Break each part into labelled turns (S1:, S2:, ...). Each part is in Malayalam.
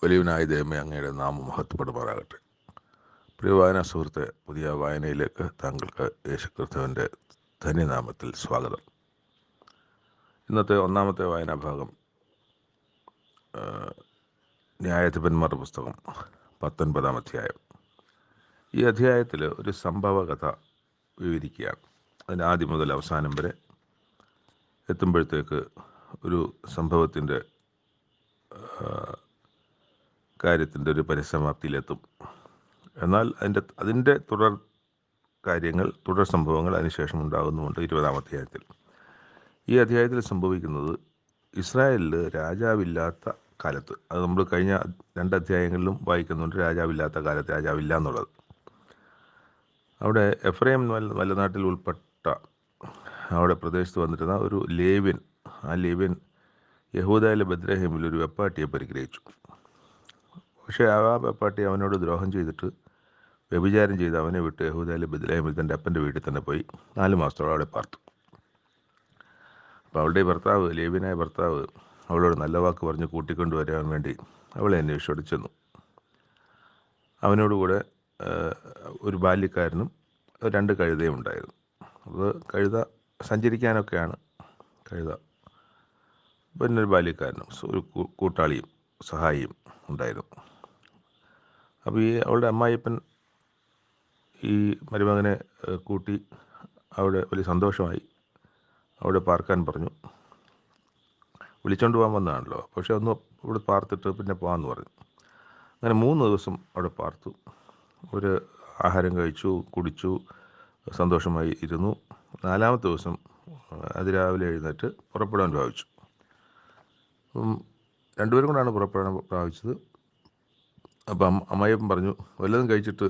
S1: വലിയവനായ ദൈവമേ, അങ്ങയുടെ നാമം മഹത്വപ്പെടുമാറാകട്ടെ. പ്രിയ വായനാ സുഹൃത്തെ, പുതിയ വായനയിലേക്ക് താങ്കൾക്ക് യേശുക്രിസ്തുവിൻ്റെ ധന്യനാമത്തിൽ സ്വാഗതം. ഇന്നത്തെ ഒന്നാമത്തെ വായനാ ഭാഗം ന്യായാധിപന്മാരുടെ പുസ്തകം 19-ാം അധ്യായം. ഈ അധ്യായത്തിൽ ഒരു സംഭവ കഥ വിവരിക്കുകയാണ്. അതിന് ആദ്യം മുതൽ അവസാനം വരെ എത്തുമ്പോഴത്തേക്ക് ഒരു സംഭവത്തിൻ്റെ കാര്യത്തിൻ്റെ ഒരു പരിസമാപ്തിയിലെത്തും. എന്നാൽ അതിൻ്റെ തുടർ കാര്യങ്ങൾ, തുടർ സംഭവങ്ങൾ അതിനുശേഷം ഉണ്ടാകുന്നുമുണ്ട് 20-ാം അധ്യായത്തിൽ. ഈ അധ്യായത്തിൽ സംഭവിക്കുന്നത് ഇസ്രായേലിൽ രാജാവില്ലാത്ത കാലത്ത്, അത് നമ്മൾ കഴിഞ്ഞ 2 അധ്യായങ്ങളിലും വായിക്കുന്നുണ്ട്, രാജാവില്ലാത്ത കാലത്ത് രാജാവില്ല എന്നുള്ളത്. അവിടെ എഫ്രൈം മലനാട്ടിൽ ഉൾപ്പെട്ട അവിടെ പ്രദേശത്ത് വന്നിരുന്ന ഒരു ലേവ്യൻ, ആ ലേവ്യൻ യഹൂദയിലെ ബത്ലഹേമിൽ ഒരു വെപ്പാട്ടിയെ പരിഗ്രഹിച്ചു. പക്ഷേ ആ വെപ്പാട്ടി അവനോട് ദ്രോഹം ചെയ്തിട്ട് വ്യഭിചാരം ചെയ്ത് അവനെ വിട്ട് യഹൂദയിലെ ബത്ലഹേമിൽ തൻ്റെ അപ്പൻ്റെ വീട്ടിൽ തന്നെ പോയി 4 മാസത്തോളം അവിടെ പാർത്തു. അപ്പോൾ അവളുടെ ഭർത്താവ്, ലേവ്യനായ ഭർത്താവ്, അവളോട് നല്ല വാക്ക് പറഞ്ഞ് കൂട്ടിക്കൊണ്ടുവരാൻ വേണ്ടി അവളെ അന്വേഷിച്ചോട് ചെന്നു. അവനോടുകൂടെ ഒരു ബാല്യക്കാരനും 2 കഴുതയും ഉണ്ടായിരുന്നു. അത് കഴുത സഞ്ചരിക്കാനൊക്കെയാണ് കഴുത. പിന്നെ ഒരു ബാല്യക്കാരനും ഒരു കൂട്ടാളിയും സഹായിയും ഉണ്ടായിരുന്നു. അപ്പോൾ അവളുടെ അമ്മായിപ്പൻ ഈ മരുമകനെ കൂട്ടി അവിടെ വലിയ സന്തോഷമായി അവിടെ പാർക്കാൻ പറഞ്ഞു. വിളിച്ചോണ്ട് പോകാൻ വന്നതാണല്ലോ, പക്ഷെ ഒന്ന് ഇവിടെ പാർത്തിട്ട് പിന്നെ പോകാമെന്ന് പറഞ്ഞു. അങ്ങനെ 3 ദിവസം അവിടെ പാർത്തു. ഒരു ആഹാരം കഴിച്ചു, കുടിച്ചു, സന്തോഷമായി ഇരുന്നു. 4-ാമത്തെ ദിവസം അതിരാവിലെ എഴുന്നേറ്റ് പുറപ്പെടാൻ ഭാവിച്ചു. രണ്ടുപേരും കൊണ്ടാണ് പുറപ്പെടാൻ പ്രാപിച്ചത്. അപ്പം അമ്മായിയപ്പൻ പറഞ്ഞു, വല്ലതും കഴിച്ചിട്ട്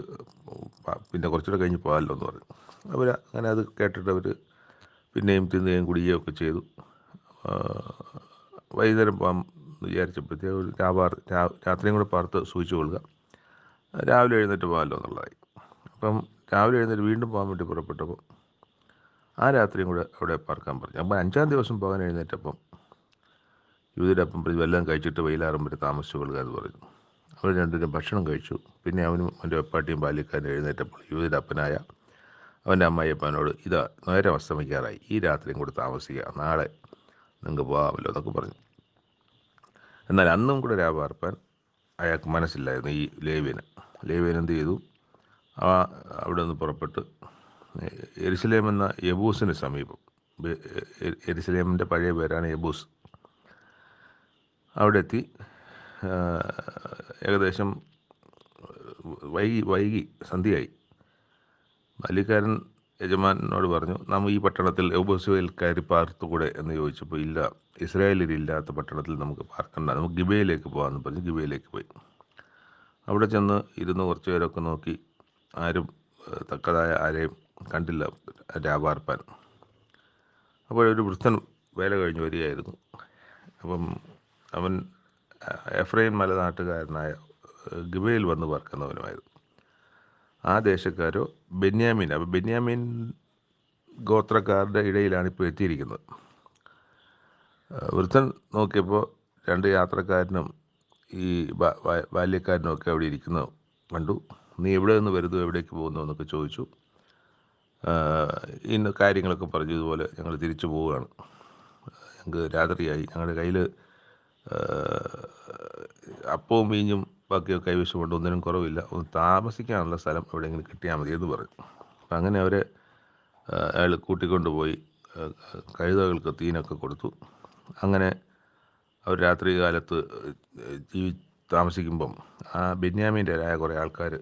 S1: പിന്നെ കുറച്ചുകൂടെ കഴിഞ്ഞ് പോകാമല്ലോ എന്ന് പറഞ്ഞു. അവർ അങ്ങനെ അത് കേട്ടിട്ട് അവർ പിന്നെയും തിന്നുകയും കുടിക്കുകയും ഒക്കെ ചെയ്തു. വൈകുന്നേരം പോകാൻ വിചാരിച്ചപ്പോഴത്തേക്ക് ഒരു രാത്രിയും കൂടെ പാർത്ത് സൂക്ഷിച്ചു കൊള്ളുക, രാവിലെ എഴുന്നേറ്റ് പോകാമല്ലോ എന്നുള്ളതായി. അപ്പം രാവിലെ എഴുന്നേറ്റ് വീണ്ടും പോകാൻ വേണ്ടി പുറപ്പെട്ടപ്പോൾ ആ രാത്രിയും കൂടെ അവിടെ പാർക്കാൻ പറഞ്ഞു. അപ്പം 5-ാം ദിവസം പോകാൻ എഴുന്നേറ്റപ്പം യൂതയുടെ അപ്പം പ്രതി വല്ലതും കഴിച്ചിട്ട് വെയിലാറും വരെ താമസിച്ചു കൊള്ളുക എന്ന് പറഞ്ഞു. അവർ രണ്ടുപേരും ഭക്ഷണം കഴിച്ചു. പിന്നെ അവനും അവൻ്റെ വെപ്പാട്ടിയും ബാല്യക്കാരനും എഴുന്നേറ്റപ്പോൾ യൂതയുടെ അപ്പനായ അവൻ്റെ അമ്മായിയപ്പനോട്, ഇതാ നേരം അസ്തമിക്കാറായി, ഈ രാത്രിയും കൂടെ താമസിക്കുക, നാളെ നിങ്ങൾക്ക് പോകാമല്ലോ എന്നൊക്കെ പറഞ്ഞു. എന്നാൽ അന്നും കൂടെ രാപാർപ്പാൻ അയാൾക്ക് മനസ്സില്ലായിരുന്നു. ഈ ലേവ്യൻ എന്ത് ചെയ്തു? അവിടെ നിന്ന് പുറപ്പെട്ട് യെരുശലേം എന്ന യെബൂസിന് സമീപം, യെരുശലേമിൻ്റെ പഴയ പേരാണ് യെബൂസ്, അവിടെ എത്തി. ഏകദേശം വൈകി സന്ധ്യയായി. ബാല്യക്കാരൻ യജമാനോട് പറഞ്ഞു, നാം ഈ പട്ടണത്തിൽ യെബൂസിൽ കയറി പാർത്തുകൂടെ എന്ന് ചോദിച്ചപ്പോൾ, ഇല്ല, ഇസ്രായേലിലില്ലാത്ത പട്ടണത്തിൽ നമുക്ക് പാർക്കണ്ട, നമുക്ക് ഗിബയിലേക്ക് പോകാമെന്ന് പറഞ്ഞ് ഗിബയിലേക്ക് പോയി. അവിടെ ചെന്ന് ഇരുന്ന് കുറച്ച് പേരൊക്കെ നോക്കി. ആരും തക്കതായ ആരെയും കണ്ടില്ല രാപാർപ്പാൻ. അപ്പോഴൊരു വൃദ്ധൻ വേല കഴിഞ്ഞ് വരികയായിരുന്നു. അപ്പം അവൻ എഫ്രൈം മലനാട്ടുകാരനായ ഗിബയിൽ വന്ന് പാർക്കുന്നവനുമായിരുന്നു. ആ ദേശക്കാരോ ബെന്യാമീൻ. അപ്പോൾ ബെന്യാമീൻ ഗോത്രക്കാരുടെ ഇടയിലാണ് ഇപ്പോൾ എത്തിയിരിക്കുന്നത്. വൃദ്ധൻ നോക്കിയപ്പോൾ 2 യാത്രക്കാരനും ഈ ബാല്യക്കാരനും ഒക്കെ അവിടെ ഇരിക്കുന്നത് കണ്ടു. നീ എവിടെ നിന്ന് വരുന്നു, എവിടേക്ക് പോകുന്നു എന്നൊക്കെ ചോദിച്ചു. ഇന്ന് കാര്യങ്ങളൊക്കെ പറഞ്ഞു. ഇതുപോലെ ഞങ്ങൾ തിരിച്ചു പോവുകയാണ്, ഞങ്ങൾക്ക് രാത്രിയായി, ഞങ്ങളുടെ കയ്യിൽ അപ്പവും വീഞ്ഞും ബാക്കിയൊക്കെ കൈവശമുണ്ട്, ഒന്നിനും കുറവില്ല, ഒന്ന് താമസിക്കാനുള്ള സ്ഥലം എവിടെയെങ്കിലും കിട്ടിയാൽ മതി എന്ന് പറഞ്ഞു. അപ്പം അങ്ങനെ അയാൾ കൂട്ടിക്കൊണ്ടുപോയി കഴുതകൾക്ക് തീനൊക്കെ കൊടുത്തു. അങ്ങനെ അവർ രാത്രി കാലത്ത് താമസിക്കുമ്പം ആ ബെന്യാമീൻ്റെതായ കുറേ ആൾക്കാർ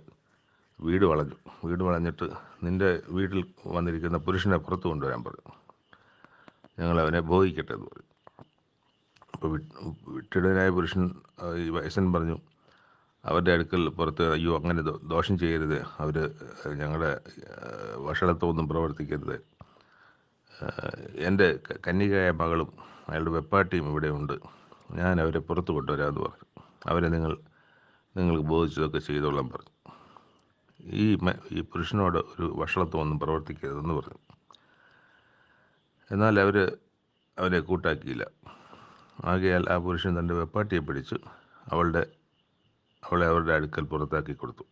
S1: വീട് വളഞ്ഞിട്ട്, നിൻ്റെ വീട്ടിൽ വന്നിരിക്കുന്ന പുരുഷനെ പുറത്ത് കൊണ്ടുവരാൻ പറഞ്ഞു, ഞങ്ങളവനെ ഭോഗിക്കട്ടെ എന്ന് പറഞ്ഞു. അപ്പോൾ വിട്ടിടനായ പുരുഷൻ, ഈ വയസ്സൻ പറഞ്ഞു, അവരുടെ അടുക്കൽ പുറത്ത്, അയ്യോ അങ്ങനെ ദോഷം ചെയ്യരുത്, അവർ ഞങ്ങളുടെ വഷളത്വമൊന്നും പ്രവർത്തിക്കരുത്, എൻ്റെ കന്യകയായ മകളും അയാളുടെ വെപ്പാട്ടിയും ഇവിടെ ഉണ്ട്, ഞാൻ അവരെ പുറത്ത് കൊണ്ടുവരാമെന്ന് പറഞ്ഞു, അവരെ നിങ്ങൾക്ക് ബോധിച്ചതൊക്കെ ചെയ്തോളാൻ പറഞ്ഞു. ഈ പുരുഷനോട് ഒരു വഷളത്വമൊന്നും പ്രവർത്തിക്കരുതെന്ന് പറഞ്ഞു. എന്നാൽ അവനെ കൂട്ടാക്കിയില്ല. ആകയാൽ ആ പുരുഷൻ തൻ്റെ വെപ്പാട്ടിയെ പിടിച്ച് അവളുടെ അവളെ അവരുടെ അടുക്കൽ പുറത്താക്കി കൊടുത്തു.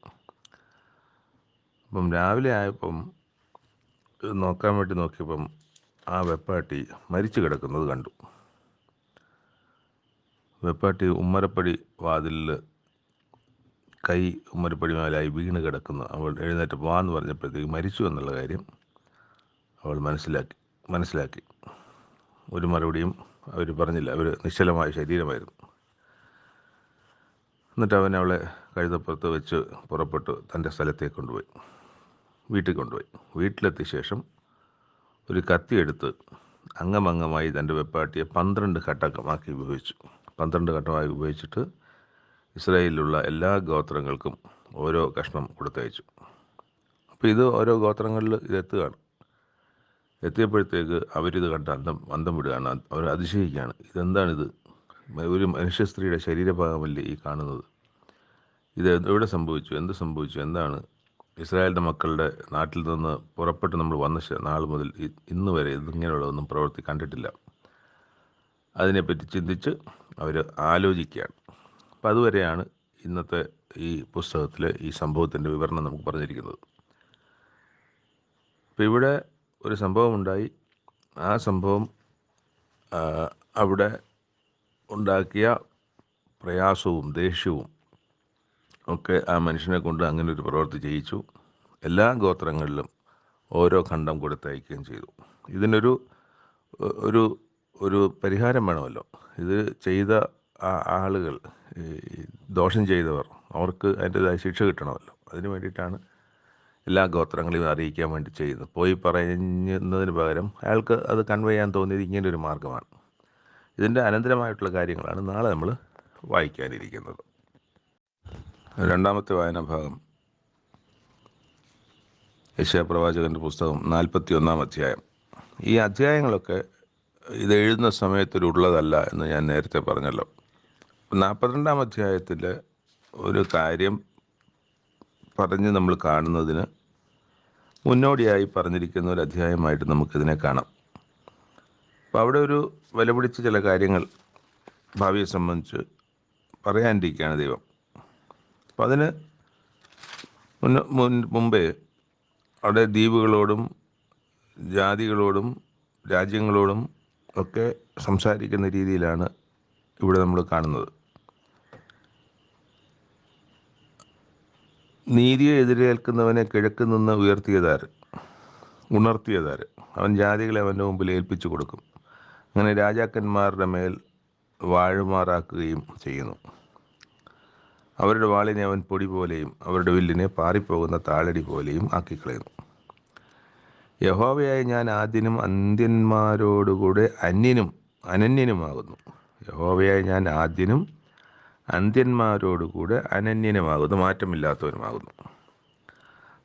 S1: അപ്പം രാവിലെ ആയപ്പം നോക്കാൻ വേണ്ടി നോക്കിയപ്പം ആ വെപ്പാട്ടി മരിച്ചു കിടക്കുന്നത് കണ്ടു. വെപ്പാട്ടി ഉമ്മരപ്പടി വാതിലിൽ കൈ ഉമ്മരപ്പടി മേലായി വീണ് കിടക്കുന്നു. അവൾ എഴുന്നേറ്റ് പോകാമെന്ന് പറഞ്ഞപ്പോഴത്തേക്ക് മരിച്ചു എന്നുള്ള കാര്യം അവൾ മനസ്സിലാക്കി. ഒരു മറുപടിയും അവർ പറഞ്ഞില്ല. അവർ നിശ്ചലമായ ശരീരമായിരുന്നു. എന്നിട്ട് അവൻ അവളെ കഴുതപ്പുറത്ത് വെച്ച് പുറപ്പെട്ടു തൻ്റെ സ്ഥലത്തേക്ക് കൊണ്ടുപോയി, വീട്ടിൽ കൊണ്ടുപോയി. വീട്ടിലെത്തിയ ശേഷം ഒരു കത്തിയെടുത്ത് അംഗമായി തൻ്റെ വെപ്പാട്ടിയെ 12 ഘട്ടമാക്കി ഉപയോഗിച്ചു. 12 ഘട്ടമായി ഉപയോഗിച്ചിട്ട് ഇസ്രായേലിലുള്ള എല്ലാ ഗോത്രങ്ങൾക്കും ഓരോ കഷ്ണം കൊടുത്തയച്ചു. അപ്പോൾ ഇത് ഓരോ ഗോത്രങ്ങളിൽ ഇതെത്തുകയാണ്. എത്തിയപ്പോഴത്തേക്ക് അവരിത് കണ്ട് അന്തം വിടുകയാണ്. അവർ അതിശയിക്കുകയാണ്. ഇതെന്താണിത്? ഒരു മനുഷ്യ സ്ത്രീയുടെ ശരീരഭാഗമല്ലേ ഈ കാണുന്നത്? ഇത് എവിടെ സംഭവിച്ചു? എന്ത് സംഭവിച്ചു? എന്താണ്? ഇസ്രായേലിൻ്റെ മക്കളുടെ നാട്ടിൽ നിന്ന് പുറപ്പെട്ട് നമ്മൾ വന്ന നാൾ മുതൽ ഇന്ന് വരെ ഇതിങ്ങനെയുള്ളതൊന്നും പ്രവൃത്തി കണ്ടിട്ടില്ല. അതിനെപ്പറ്റി ചിന്തിച്ച് അവർ ആലോചിക്കുകയാണ്. അപ്പം അതുവരെയാണ് ഇന്നത്തെ ഈ പുസ്തകത്തിലെ ഈ സംഭവത്തിൻ്റെ വിവരണം നമുക്ക് പറഞ്ഞിരിക്കുന്നത്. അപ്പം ഇവിടെ ഒരു സംഭവമുണ്ടായി. ആ സംഭവം അവിടെ ഉണ്ടാക്കിയ പ്രയാസവും ദേഷ്യവും ഒക്കെ ആ മനുഷ്യനെ കൊണ്ട് അങ്ങനെ ഒരു പ്രവൃത്തി ചെയ്യിച്ചു. എല്ലാ ഗോത്രങ്ങളിലും ഓരോ ഖണ്ഡം കൊടുത്തയക്കുകയും ചെയ്തു. ഇതിനൊരു ഒരു ഒരു പരിഹാരം വേണമല്ലോ. ഇത് ചെയ്ത ആളുകൾ, ദോഷം ചെയ്തവർ, അവർക്ക് അതിൻ്റെതായ ശിക്ഷ കിട്ടണമല്ലോ. അതിന് വേണ്ടിയിട്ടാണ് എല്ലാ ഗോത്രങ്ങളെയും അറിയിക്കാൻ വേണ്ടി ചെയ്യുന്നത്. പോയി പറയുന്നതിന് പകരം അയാൾക്ക് അത് കൺവേ ചെയ്യാൻ തോന്നിയത് ഇങ്ങനൊരു മാർഗ്ഗമാണ്. ഇതിൻ്റെ അനന്തരമായിട്ടുള്ള കാര്യങ്ങളാണ് നാളെ നമ്മൾ വായിക്കാനിരിക്കുന്നത്. രണ്ടാമത്തെ വായനാ ഭാഗം യെശയ്യാ പ്രവാചകൻ്റെ പുസ്തകം 41-ാം അധ്യായം. ഈ അധ്യായങ്ങളൊക്കെ ഇത് എഴുതുന്ന സമയത്തിലുള്ളതല്ല എന്ന് ഞാൻ നേരത്തെ പറഞ്ഞല്ലോ. 42-ാം അധ്യായത്തിൽ ഒരു കാര്യം പറഞ്ഞ് നമ്മൾ കാണുന്നതിന് മുന്നോടിയായി പറഞ്ഞിരിക്കുന്ന ഒരു അധ്യായമായിട്ട് നമുക്കിതിനെ കാണാം. അപ്പോൾ അവിടെ ഒരു വിലപിടിച്ച ചില കാര്യങ്ങൾ ഭാവിയെ സംബന്ധിച്ച് പറയാനിരിക്കുകയാണ് ദൈവം. അപ്പം അതിന് മുമ്പേ അവിടെ ദ്വീപുകളോടും ജാതികളോടും രാജ്യങ്ങളോടും ഒക്കെ സംസാരിക്കുന്ന രീതിയിലാണ് ഇവിടെ നമ്മൾ കാണുന്നത്. നീതിയെ എതിരേൽക്കുന്നവനെ കിഴക്ക് നിന്ന് ഉണർത്തിയതാര്? അവൻ ജാതികളെ അവൻ്റെ മുമ്പിൽ ഏൽപ്പിച്ചു കൊടുക്കും. അങ്ങനെ രാജാക്കന്മാരുടെ മേൽ വാഴുമാറാക്കുകയും ചെയ്യുന്നു. അവരുടെ വാളിനെ അവൻ പൊടി പോലെയും അവരുടെ വില്ലിനെ പാറിപ്പോകുന്ന താളടി പോലെയും ആക്കിക്കളയുന്നു. യഹോവയായ ഞാൻ ആദ്യനും അന്ത്യന്മാരോടുകൂടെ അനന്യനുമാകുന്നു. യഹോവയായ ഞാൻ ആദ്യനും അന്ത്യന്മാരോടുകൂടെ അനന്യനുമാകുന്നു, മാറ്റമില്ലാത്തവനുമാകുന്നു.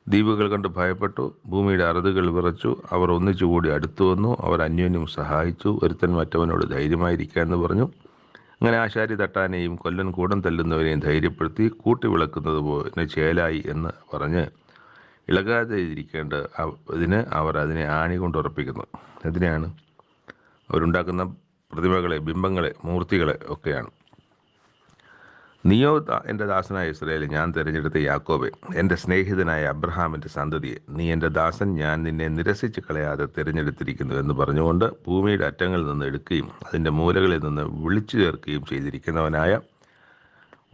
S1: ദ്വീപുകൾ കണ്ട് ഭയപ്പെട്ടു, ഭൂമിയുടെ അറുതുകൾ വിറച്ചു. അവർ ഒന്നിച്ചുകൂടി അടുത്തു വന്നു, അവർ അന്യോന്യം സഹായിച്ചു. ഒരുത്തൻ മറ്റവനോട് ധൈര്യമായിരിക്കുക എന്ന് പറഞ്ഞു. അങ്ങനെ ആശാരി തട്ടാനെയും കൊല്ലൻ കൂടം തല്ലുന്നവരെയും ധൈര്യപ്പെടുത്തി, കൂട്ടി വിളക്കുന്നത് പോലെ ചേലായി എന്ന് പറഞ്ഞ് ഇളകാതെ ഇരിക്കേണ്ട ഇതിന് അവർ അതിനെ ആണി കൊണ്ട് ഉറപ്പിക്കുന്നു. ഇതിനെയാണ് അവരുണ്ടാക്കുന്ന പ്രതിമകളെ, ബിംബങ്ങളെ, മൂർത്തികളെ ഒക്കെയാണ്. നീയോ എൻ്റെ ദാസനായ ഇസ്രായേൽ, ഞാൻ തിരഞ്ഞെടുത്ത യാക്കോബെ, എൻ്റെ സ്നേഹിതനായ അബ്രഹാമിൻ്റെ സന്തതിയെ, നീ എൻ്റെ ദാസൻ, ഞാൻ നിന്നെ നിരസിച്ച് കളയാതെ തിരഞ്ഞെടുത്തിരിക്കുന്നു എന്ന് പറഞ്ഞുകൊണ്ട് ഭൂമിയുടെ അറ്റങ്ങളിൽ നിന്ന് എടുക്കുകയും അതിൻ്റെ മൂലകളിൽ നിന്ന് വിളിച്ചു ചേർക്കുകയും ചെയ്തിരിക്കുന്നവനായ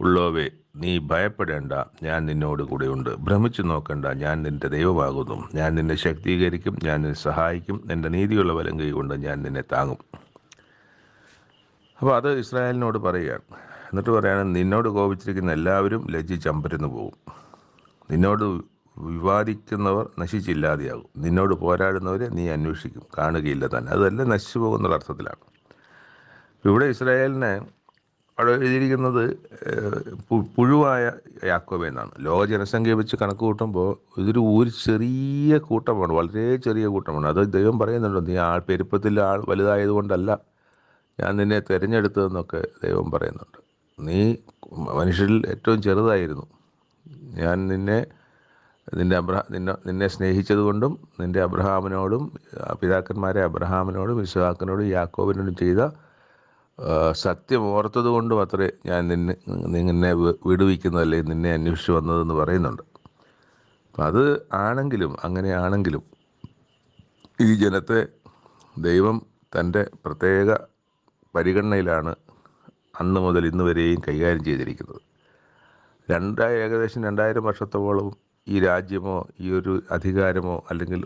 S1: ഉള്ളോവേ, നീ ഭയപ്പെടേണ്ട, ഞാൻ നിന്നോട് കൂടെയുണ്ട്. ഭ്രമിച്ചു നോക്കണ്ട, ഞാൻ നിൻ്റെ ദൈവമാകുന്നു. ഞാൻ നിന്നെ ശക്തീകരിക്കും, ഞാൻ നിന്നെ സഹായിക്കും. നിൻ്റെ നീതിയുള്ള വലം കൈ കൊണ്ട് ഞാൻ നിന്നെ താങ്ങും. അപ്പോൾ അത് ഇസ്രായേലിനോട് പറയുകയാണ്. എന്നിട്ട് പറയാണ്, നിന്നോട് കോപിച്ചിരിക്കുന്ന എല്ലാവരും ലജ്ജിച്ചമ്പരന്ന് പോകും. നിന്നോട് വിവാദിക്കുന്നവർ നശിച്ചില്ലാതെയാകും. നിന്നോട് പോരാടുന്നവരെ നീ അന്വേഷിക്കും, കാണുകയില്ല തന്നെ. അതെല്ലാം നശിച്ചു പോകുന്നുള്ള അർത്ഥത്തിലാണ്. ഇവിടെ ഇസ്രായേലിനെ അവിടെ എഴുതിയിരിക്കുന്നത് പുഴുവായ യാക്കോബ് എന്നാണ്. ലോക ജനസംഖ്യ വെച്ച് കണക്ക് കൂട്ടുമ്പോൾ ഇതൊരു ചെറിയ കൂട്ടമാണ്, വളരെ ചെറിയ കൂട്ടമാണ്. അത് ദൈവം പറയുന്നുണ്ടോ, നീ പെരുപ്പത്തിൽ വലുതായതുകൊണ്ടല്ല ഞാൻ നിന്നെ തിരഞ്ഞെടുത്തതെന്നൊക്കെ ദൈവം പറയുന്നുണ്ട്. നീ മനുഷ്യരിൽ ഏറ്റവും ചെറുതായിരുന്നു. ഞാൻ നിന്നെ സ്നേഹിച്ചത് കൊണ്ടും നിൻ്റെ അബ്രഹാമിനോടും പിതാക്കന്മാരെ അബ്രഹാമിനോടും ഇസ്ഹാക്കിനോടും യാക്കോബിനോടും ചെയ്ത സത്യം ഓർത്തത് കൊണ്ടും അത്രേ ഞാൻ നിന്നെ വിടുവിക്കുന്നതല്ലേ നിന്നെ അന്വേഷിച്ച് വന്നതെന്ന് പറയുന്നുണ്ട്. അപ്പം അത് ആണെങ്കിലും അങ്ങനെയാണെങ്കിലും ഈ ജനത്തെ ദൈവം തൻ്റെ പ്രത്യേക പരിഗണനയിലാണ് അന്ന് മുതൽ ഇന്ന് വരെയും കൈകാര്യം ചെയ്തിരിക്കുന്നത്. ഏകദേശം 2000 വർഷത്തോളം ഈ രാജ്യമോ ഈ ഒരു അധികാരമോ അല്ലെങ്കിൽ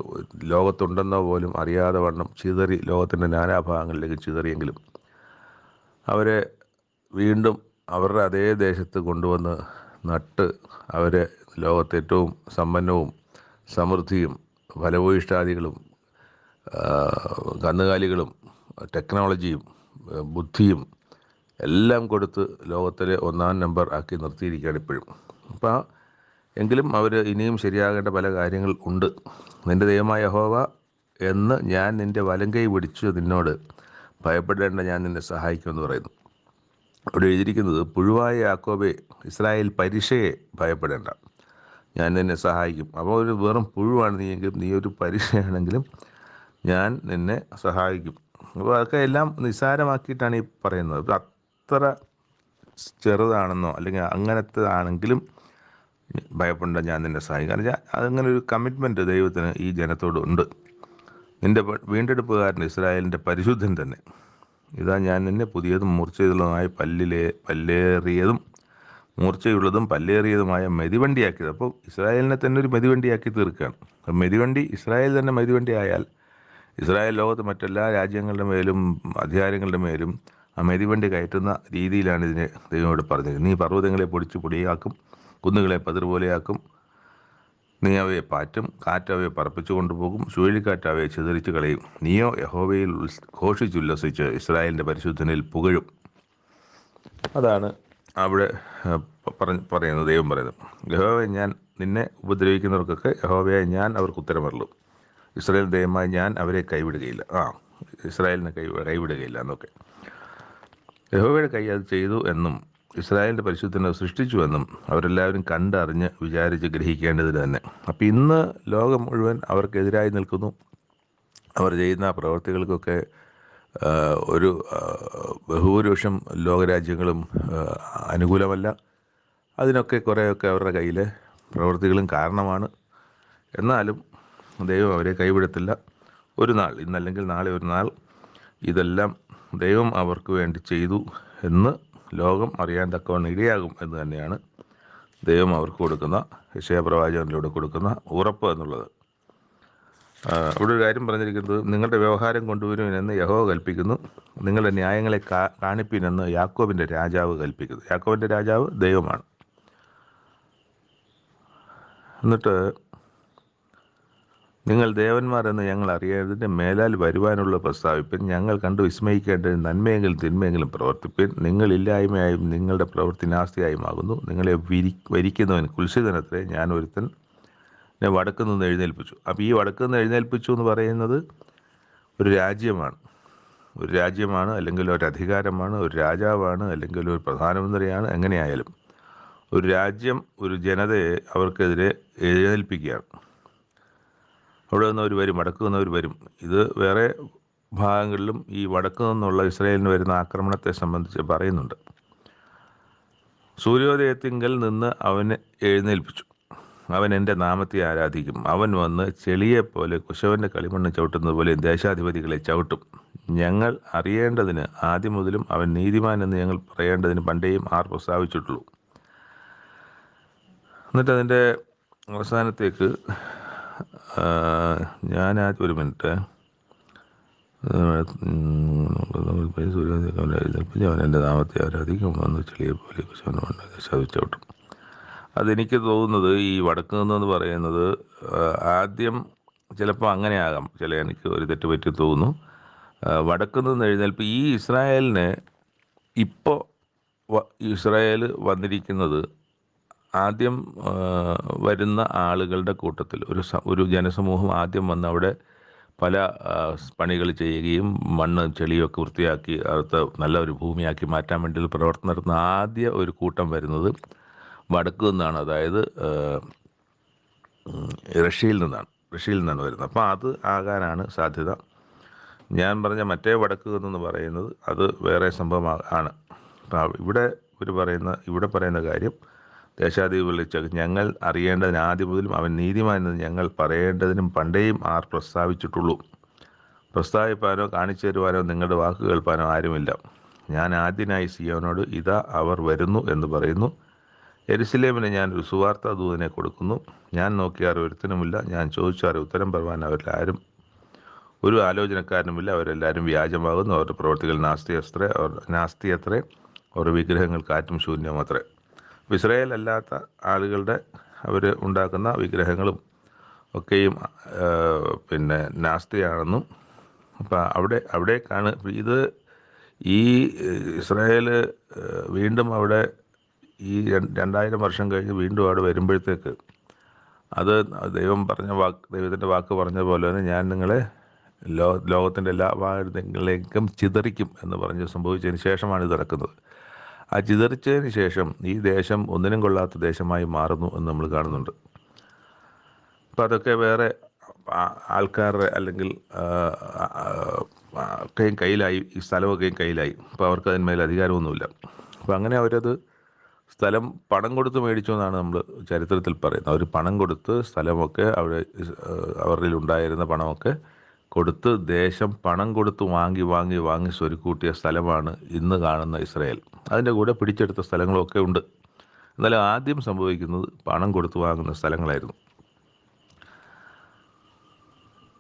S1: ലോകത്തുണ്ടെന്നോ പോലും അറിയാതെ വണ്ണം ചിതറി ലോകത്തിൻ്റെ നാനാഭാഗങ്ങളിലേക്ക് ചിതറിയെങ്കിലും അവരെ വീണ്ടും അവരുടെ അതേ ദേശത്ത് കൊണ്ടുവന്ന് നട്ട് അവരെ ലോകത്തെ ഏറ്റവും സമ്പന്നവും സമൃദ്ധിയും ഫലഭൂയിഷ്ടാദികളും കന്നുകാലികളും ടെക്നോളജിയും ബുദ്ധിയും എല്ലാം കൊടുത്ത് ലോകത്തിലെ 1-ാം നമ്പർ ആക്കി നിർത്തിയിരിക്കുകയാണ് ഇപ്പോഴും. അപ്പോൾ എങ്കിലും അവർ ഇനിയും ശരിയാകേണ്ട പല കാര്യങ്ങൾ ഉണ്ട്. നിൻ്റെ ദൈവമായ യഹോവ എന്ന് ഞാൻ നിൻ്റെ വലങ്കൈ പിടിച്ച് നിന്നോട് ഭയപ്പെടേണ്ട, ഞാൻ നിന്നെ സഹായിക്കുമെന്ന് പറയുന്നു. അവിടെ എഴുതിയിരിക്കുന്നത്, പുഴുവായ യാക്കോബേ, ഇസ്രായേൽ പരിശയെ ഭയപ്പെടേണ്ട, ഞാൻ നിന്നെ സഹായിക്കും. അപ്പോൾ ഒരു വെറും പുഴുവാണ് നീയെങ്കിലും, നീ ഒരു പരിശയാണെങ്കിലും ഞാൻ നിന്നെ സഹായിക്കും. അപ്പോൾ അതൊക്കെ എല്ലാം നിസ്സാരമാക്കിയിട്ടാണ് ഈ പറയുന്നത്. അത്ര ചെറുതാണെന്നോ അല്ലെങ്കിൽ അങ്ങനത്തെ ആണെങ്കിലും ഭയപ്പെടേണ്ട, ഞാൻ നിന്നെ സഹായിക്കും. കാരണം അതങ്ങനെ ഒരു കമ്മിറ്റ്മെൻറ്റ് ദൈവത്തിന് ഈ ജനത്തോട് ഉണ്ട്. നിൻ്റെ വീണ്ടെടുപ്പുകാരൻ ഇസ്രായേലിൻ്റെ പരിശുദ്ധൻ തന്നെ, ഇതാ ഞാൻ നിന്നെ പുതിയതും മൂർച്ചയുള്ളതുമായ പല്ലേറിയതും മൂർച്ചയുള്ളതും പല്ലേറിയതുമായ മെതിവണ്ടിയാക്കിയത്. അപ്പോൾ ഇസ്രായേലിനെ തന്നെ ഒരു മെതിവണ്ടിയാക്കി തീർക്കുകയാണ്. മെതിവണ്ടി ഇസ്രായേൽ തന്നെ മെതിവണ്ടി ആയാൽ ഇസ്രായേൽ ലോകത്ത് മറ്റെല്ലാ രാജ്യങ്ങളുടെ മേലും അധികാരങ്ങളുടെ മേലും ആ മെതിവണ്ടി കയറ്റുന്ന രീതിയിലാണ് ഇതിനെ ദൈവമോട് പറഞ്ഞത്. നീ പർവ്വതങ്ങളെ പൊടിച്ച് പൊടിയാക്കും, കുന്നുകളെ പതിർ പോലെയാക്കും, നീ അവയെ പാറ്റും, കാറ്റ് അവയെ പറപ്പിച്ചു കൊണ്ടുപോകും, ചുഴലിക്കാറ്റ് അവയെ ചിതറിച്ച് കളയും. നീയോ യഹോവയിൽ ഘോഷിച്ചുല്ലസിച്ച് ഇസ്രായേലിൻ്റെ പരിശുദ്ധനിൽ പുകഴും. അതാണ് അവിടെ പറയുന്നത്, ദൈവം പറയുന്നത്. യഹോവയെ ഞാൻ നിന്നെ ഉപദ്രവിക്കുന്നവർക്കൊക്കെ യഹോവയെ ഞാൻ അവർക്ക് ഉത്തരമരുളും. ഇസ്രായേൽ ദൈവമായി ഞാൻ അവരെ കൈവിടുകയില്ല. ഇസ്രായേലിനെ കൈവിടുകയില്ല എന്നൊക്കെ. യഹോവയുടെ കൈ അത് ചെയ്തു എന്നും ഇസ്രായേലിൻ്റെ പരിശുദ്ധനെ സൃഷ്ടിച്ചുവെന്നും അവരെല്ലാവരും കണ്ടറിഞ്ഞ് വിചാരിച്ച് ഗ്രഹിക്കേണ്ടതിന് തന്നെ. അപ്പം ഇന്ന് ലോകം മുഴുവൻ അവർക്കെതിരായി നിൽക്കുന്നു. അവർ ചെയ്യുന്ന പ്രവർത്തികൾക്കൊക്കെ ഒരു ബഹുഭൂരിപക്ഷം ലോകരാജ്യങ്ങളും അനുകൂലമല്ല. അതിനൊക്കെ കുറേയൊക്കെ അവരുടെ കയ്യിലെ പ്രവൃത്തികളും കാരണമാണ്. എന്നാലും ദൈവം അവരെ കൈവിടത്തില്ല. ഒരു നാൾ, ഇന്നല്ലെങ്കിൽ നാളെ ഒരു നാൾ ഇതെല്ലാം ദൈവം അവർക്ക് വേണ്ടി ചെയ്തു എന്ന് ലോകം അറിയാൻ തക്കവണ്ണം ഇടയാകും എന്ന് തന്നെയാണ് ദൈവം അവർക്ക് കൊടുക്കുന്ന, യെശയ്യാ പ്രവാചകനിലൂടെ കൊടുക്കുന്ന ഉറപ്പ് എന്നുള്ളത്. അവിടെ ഒരു കാര്യം പറഞ്ഞിരിക്കുന്നത്, നിങ്ങളുടെ വ്യവഹാരം കൊണ്ടുവരുമെന്ന് യഹോവ കൽപ്പിക്കുന്നു, നിങ്ങളുടെ ന്യായങ്ങളെ കാണിപ്പിനെന്ന് യാക്കോബിൻ്റെ രാജാവ് കൽപ്പിക്കുന്നു. യാക്കോബിൻ്റെ രാജാവ് ദൈവമാണ്. എന്നിട്ട് നിങ്ങൾ ദേവന്മാർ എന്ന് ഞങ്ങൾ അറിയേണ്ടതിൻ്റെ മേലാൽ വരുവാനുള്ള പ്രസ്താവിപ്പിൻ, ഞങ്ങൾ കണ്ടു വിസ്മയിക്കേണ്ടത് നന്മയെങ്കിലും തിന്മയെങ്കിലും പ്രവർത്തിപ്പിൻ. നിങ്ങളില്ലായ്മയായും നിങ്ങളുടെ പ്രവൃത്തി നാസ്തിയായുമാകുന്നു. നിങ്ങളെ വരിക്കുന്നവൻ കുൽസിതനത്രേ, ഞാൻ ഒരുത്തനെ വടക്കുനിന്ന് എഴുന്നേൽപ്പിച്ചു. അപ്പോൾ ഈ വടക്കുനിന്ന് എഴുന്നേൽപ്പിച്ചു എന്ന് പറയുന്നത് ഒരു രാജ്യമാണ്, അല്ലെങ്കിൽ ഒരു അധികാരമാണ്, ഒരു രാജാവാണ്, അല്ലെങ്കിൽ ഒരു പ്രധാനമന്ത്രിയാണ്. എങ്ങനെയായാലും ഒരു രാജ്യം, ഒരു ജനതയെ അവർക്കെതിരെ എഴുന്നേൽപ്പിക്കുകയാണ്. അവിടെ നിന്നവർ വരും, വടക്ക് നിന്നവർ വരും. ഇത് വേറെ ഭാഗങ്ങളിലും ഈ വടക്ക് നിന്നുള്ള ഇസ്രായേലിന് വരുന്ന ആക്രമണത്തെ സംബന്ധിച്ച് പറയുന്നുണ്ട്. സൂര്യോദയത്തിങ്കൽ നിന്ന് അവനെ എഴുന്നേൽപ്പിച്ചു, അവൻ എൻ്റെ നാമത്തെ ആരാധിക്കും. അവൻ വന്ന് ചെളിയെപ്പോലെ കുശവൻ്റെ കളിമണ്ണ് ചവിട്ടുന്നത് പോലെ ദേശാധിപതികളെ ചവിട്ടും. ഞങ്ങൾ അറിയേണ്ടതിന് ആദ്യം മുതലും അവൻ നീതിമാൻ എന്ന് ഞങ്ങൾ പറയേണ്ടതിന് പണ്ടേയും ആർ പ്രസ്താവിച്ചിട്ടുള്ളൂ. എന്നിട്ട് അതിൻ്റെ അവസാനത്തേക്ക് ഒരു മിനിറ്റ്, അവൻ എൻ്റെ നാമത്തെ ആരാധിക്കും, വന്ന് ചെളിയെ പോലെ ശവിച്ചോട്ടും. അതെനിക്ക് തോന്നുന്നത് ഈ വടക്ക് നിന്നെന്ന് പറയുന്നത് ആദ്യം ചിലപ്പോൾ അങ്ങനെയാകാം, എനിക്ക് ഒരു തെറ്റ് പറ്റി തോന്നുന്നു. വടക്ക് നിന്ന് എഴുന്നേൽപ്പ് ഈ ഇസ്രായേലിന് ഇപ്പോൾ ഇസ്രായേൽ വന്നിരിക്കുന്നത് ആദ്യം വരുന്ന ആളുകളുടെ കൂട്ടത്തിൽ ഒരു ജനസമൂഹം ആദ്യം വന്ന് അവിടെ പല പണികൾ ചെയ്യുകയും മണ്ണ് ചെളിയൊക്കെ വൃത്തിയാക്കി അടുത്ത് നല്ല ഒരു ഭൂമിയാക്കി മാറ്റാൻ വേണ്ടി പ്രവർത്തനം നടത്തുന്ന ആദ്യ ഒരു കൂട്ടം വരുന്നത് വടക്ക് നിന്നാണ്. അതായത് റഷ്യയിൽ നിന്നാണ് വരുന്നത്. അപ്പോൾ അത് ആകാനാണ് സാധ്യത. ഞാൻ പറഞ്ഞ മറ്റേ വടക്ക് എന്ന് പറയുന്നത് അത് വേറെ സംഭവം ആണ്. അപ്പം ഇവിടെ പറയുന്ന കാര്യം, ദേശാധിപതി വിളിച്ച ഞങ്ങൾ അറിയേണ്ടതിന് ആദ്യം മുതലും അവൻ നീതിമാൻ എന്ന് ഞങ്ങൾ പറയേണ്ടതിനും പണ്ടേയും ആർ പ്രസ്താവിച്ചിട്ടുള്ളൂ. പ്രസ്താവിപ്പാനോ കാണിച്ചു തരുവാനോ നിങ്ങളുടെ വാക്ക് കേൾപ്പാനോ ആരുമില്ല. ഞാൻ ആദ്യനായി സിയോനോട് ഇതാ അവർ വരുന്നു എന്ന് പറയുന്നു. യെരുശലേമിന് ഞാൻ ഒരു സുവാർത്താ ദൂതനെ കൊടുക്കുന്നു. ഞാൻ നോക്കിയാർ ഒരുത്തനുമില്ല, ഞാൻ ചോദിച്ചാർ ഉത്തരം പറയുവാൻ അവരിൽ ആരും ഒരു ആലോചനക്കാരനുമില്ല. അവരെല്ലാവരും വ്യാജമാകുന്നു, അവരുടെ പ്രവൃത്തികൾ നാസ്തിയത്രേ, അവരുടെ വിഗ്രഹങ്ങൾ കാറ്റും ശൂന്യമത്രേ. ഇസ്രായേൽ അല്ലാത്ത ആളുകളുടെ അവർ ഉണ്ടാക്കുന്ന വിഗ്രഹങ്ങളും ഒക്കെയും നാസ്തിയാണെന്നും, അപ്പം അവിടേക്കാണ് ഇത് ഈ ഇസ്രായേൽ വീണ്ടും അവിടെ ഈ 2000 വർഷം കഴിഞ്ഞ് വീണ്ടും അവിടെ വരുമ്പോഴത്തേക്ക് അത് ദൈവത്തിൻ്റെ വാക്ക് പറഞ്ഞ പോലെ തന്നെ ഞാൻ നിങ്ങളെ ലോകത്തിൻ്റെ എല്ലാ ഭാഗങ്ങളിലേക്കും ചിതറിക്കും എന്ന് പറഞ്ഞ് സംഭവിച്ചതിന് ശേഷമാണ് ഇത് നടക്കുന്നത്. ആ ചിതറിച്ചതിന് ശേഷം ഈ ദേശം ഒന്നിനും കൊള്ളാത്ത ദേശമായി മാറുന്നു എന്ന് നമ്മൾ കാണുന്നുണ്ട്. അപ്പം അതൊക്കെ വേറെ ആൾക്കാരുടെ അല്ലെങ്കിൽ ഒക്കെയും കയ്യിലായി, ഈ സ്ഥലമൊക്കെയും കയ്യിലായി. അപ്പോൾ അവർക്ക് അതിന്മേൽ അധികാരമൊന്നുമില്ല. അപ്പോൾ അങ്ങനെ അവരത് സ്ഥലം പണം കൊടുത്ത് മേടിച്ചു എന്നാണ് നമ്മൾ ചരിത്രത്തിൽ പറയുന്നത്. അവർ പണം കൊടുത്ത് സ്ഥലമൊക്കെ അവരിൽ ഉണ്ടായിരുന്ന പണമൊക്കെ കൊടുത്ത് ദേശം പണം കൊടുത്ത് വാങ്ങി സ്വരുക്കൂട്ടിയ സ്ഥലമാണ് ഇന്ന് കാണുന്ന ഇസ്രായേൽ. അതിൻ്റെ കൂടെ പിടിച്ചെടുത്ത സ്ഥലങ്ങളൊക്കെ ഉണ്ട്. എന്നാലും ആദ്യം സംഭവിക്കുന്നത് പണം കൊടുത്ത് വാങ്ങുന്ന സ്ഥലങ്ങളായിരുന്നു.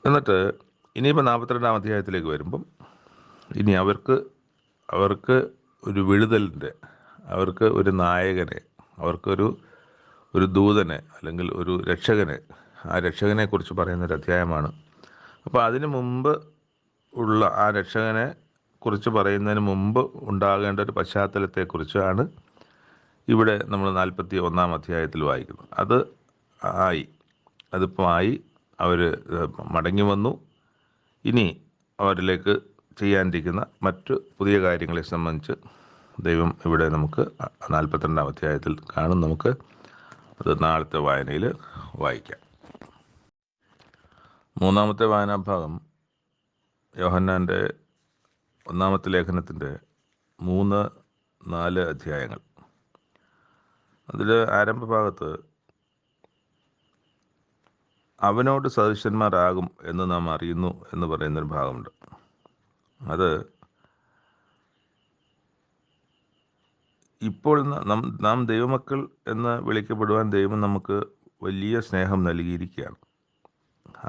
S1: എന്നിട്ട് ഇനിയിപ്പോൾ 42-ാം അധ്യായത്തിലേക്ക് വരുമ്പം ഇനി അവർക്ക് ഒരു വിടുതലിൻ്റെ, അവർക്ക് ഒരു നായകനെ, അവർക്കൊരു ദൂതനെ അല്ലെങ്കിൽ ഒരു രക്ഷകനെ, ആ രക്ഷകനെ കുറിച്ച് പറയുന്നൊരു അധ്യായമാണ്. അപ്പോൾ അതിനു മുമ്പ് ഉള്ള ആ രക്ഷകനെ കുറിച്ച് പറയുന്നതിന് മുമ്പ് ഉണ്ടാകേണ്ട ഒരു പശ്ചാത്തലത്തെക്കുറിച്ചാണ് ഇവിടെ നമ്മൾ 41-ാം അധ്യായത്തിൽ വായിക്കുന്നത്. അതിപ്പോൾ ആയി, അവർ മടങ്ങി വന്നു. ഇനി അവരിലേക്ക് ചെയ്യാനിരിക്കുന്ന മറ്റു പുതിയ കാര്യങ്ങളെ സംബന്ധിച്ച് ദൈവം ഇവിടെ നമുക്ക് 42-ാം അധ്യായത്തിൽ കാണും. നമുക്ക് അത് നാളത്തെ വായനയിൽ വായിക്കാം. 3-ാമത്തെ വായനാഭാഗം യോഹന്നാൻ്റെ 1-ാമത്തെ ലേഖനത്തിൻ്റെ 3-4 അധ്യായങ്ങൾ. അതിൽ ആരംഭ ഭാഗത്ത് അവനോട് സദൃശന്മാരാകും എന്ന് നാം അറിയുന്നു എന്ന് പറയുന്നൊരു ഭാഗമുണ്ട്. അത് ഇപ്പോൾ നാം ദൈവമക്കൾ എന്ന് വിളിക്കപ്പെടുവാൻ ദൈവം നമുക്ക് വലിയ സ്നേഹം നൽകിയിരിക്കുകയാണ്.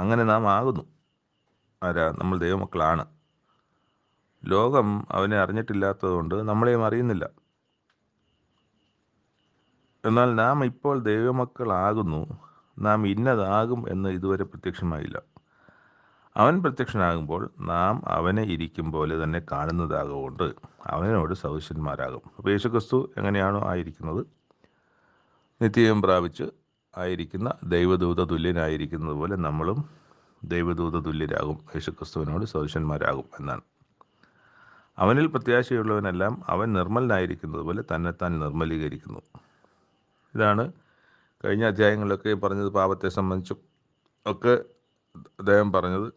S1: അങ്ങനെ നാം ആകുന്നു. നമ്മൾ ദൈവമക്കളാണ്. ലോകം അവനെ അറിഞ്ഞിട്ടില്ലാത്തതുകൊണ്ട് നമ്മളെയും അറിയുന്നില്ല. എന്നാൽ നാം ഇപ്പോൾ ദൈവമക്കളാകുന്നു. നാം ഇന്നതാകും എന്ന് ഇതുവരെ പ്രത്യക്ഷമായില്ല. അവൻ പ്രത്യക്ഷനാകുമ്പോൾ നാം അവനെ ഇരിക്കും പോലെ തന്നെ കാണുന്നതാകൊണ്ട് അവനോട് സദൃശന്മാരാകും. അപ്പോൾ യേശുക്രിസ്തു എങ്ങനെയാണോ ആയിരിക്കുന്നത്, നിത്യജീവൻ പ്രാപിച്ച് ആയിരിക്കുന്ന ദൈവദൂത തുല്യനായിരിക്കുന്നത് പോലെ നമ്മളും ദൈവദൂത തുല്യരാകും, യേശുക്രിസ്തുവിനോട് സദൃശന്മാരാകും എന്നാണ്. അവനിൽ പ്രത്യാശയുള്ളവനെല്ലാം അവൻ നിർമ്മലനായിരിക്കുന്നത് പോലെ തന്നെത്താൻ നിർമ്മലീകരിക്കുന്നു. ഇതാണ് കഴിഞ്ഞ അധ്യായങ്ങളിലൊക്കെ പറഞ്ഞത്. പാപത്തെ സംബന്ധിച്ചും ഒക്കെ അദ്ദേഹം പറഞ്ഞത്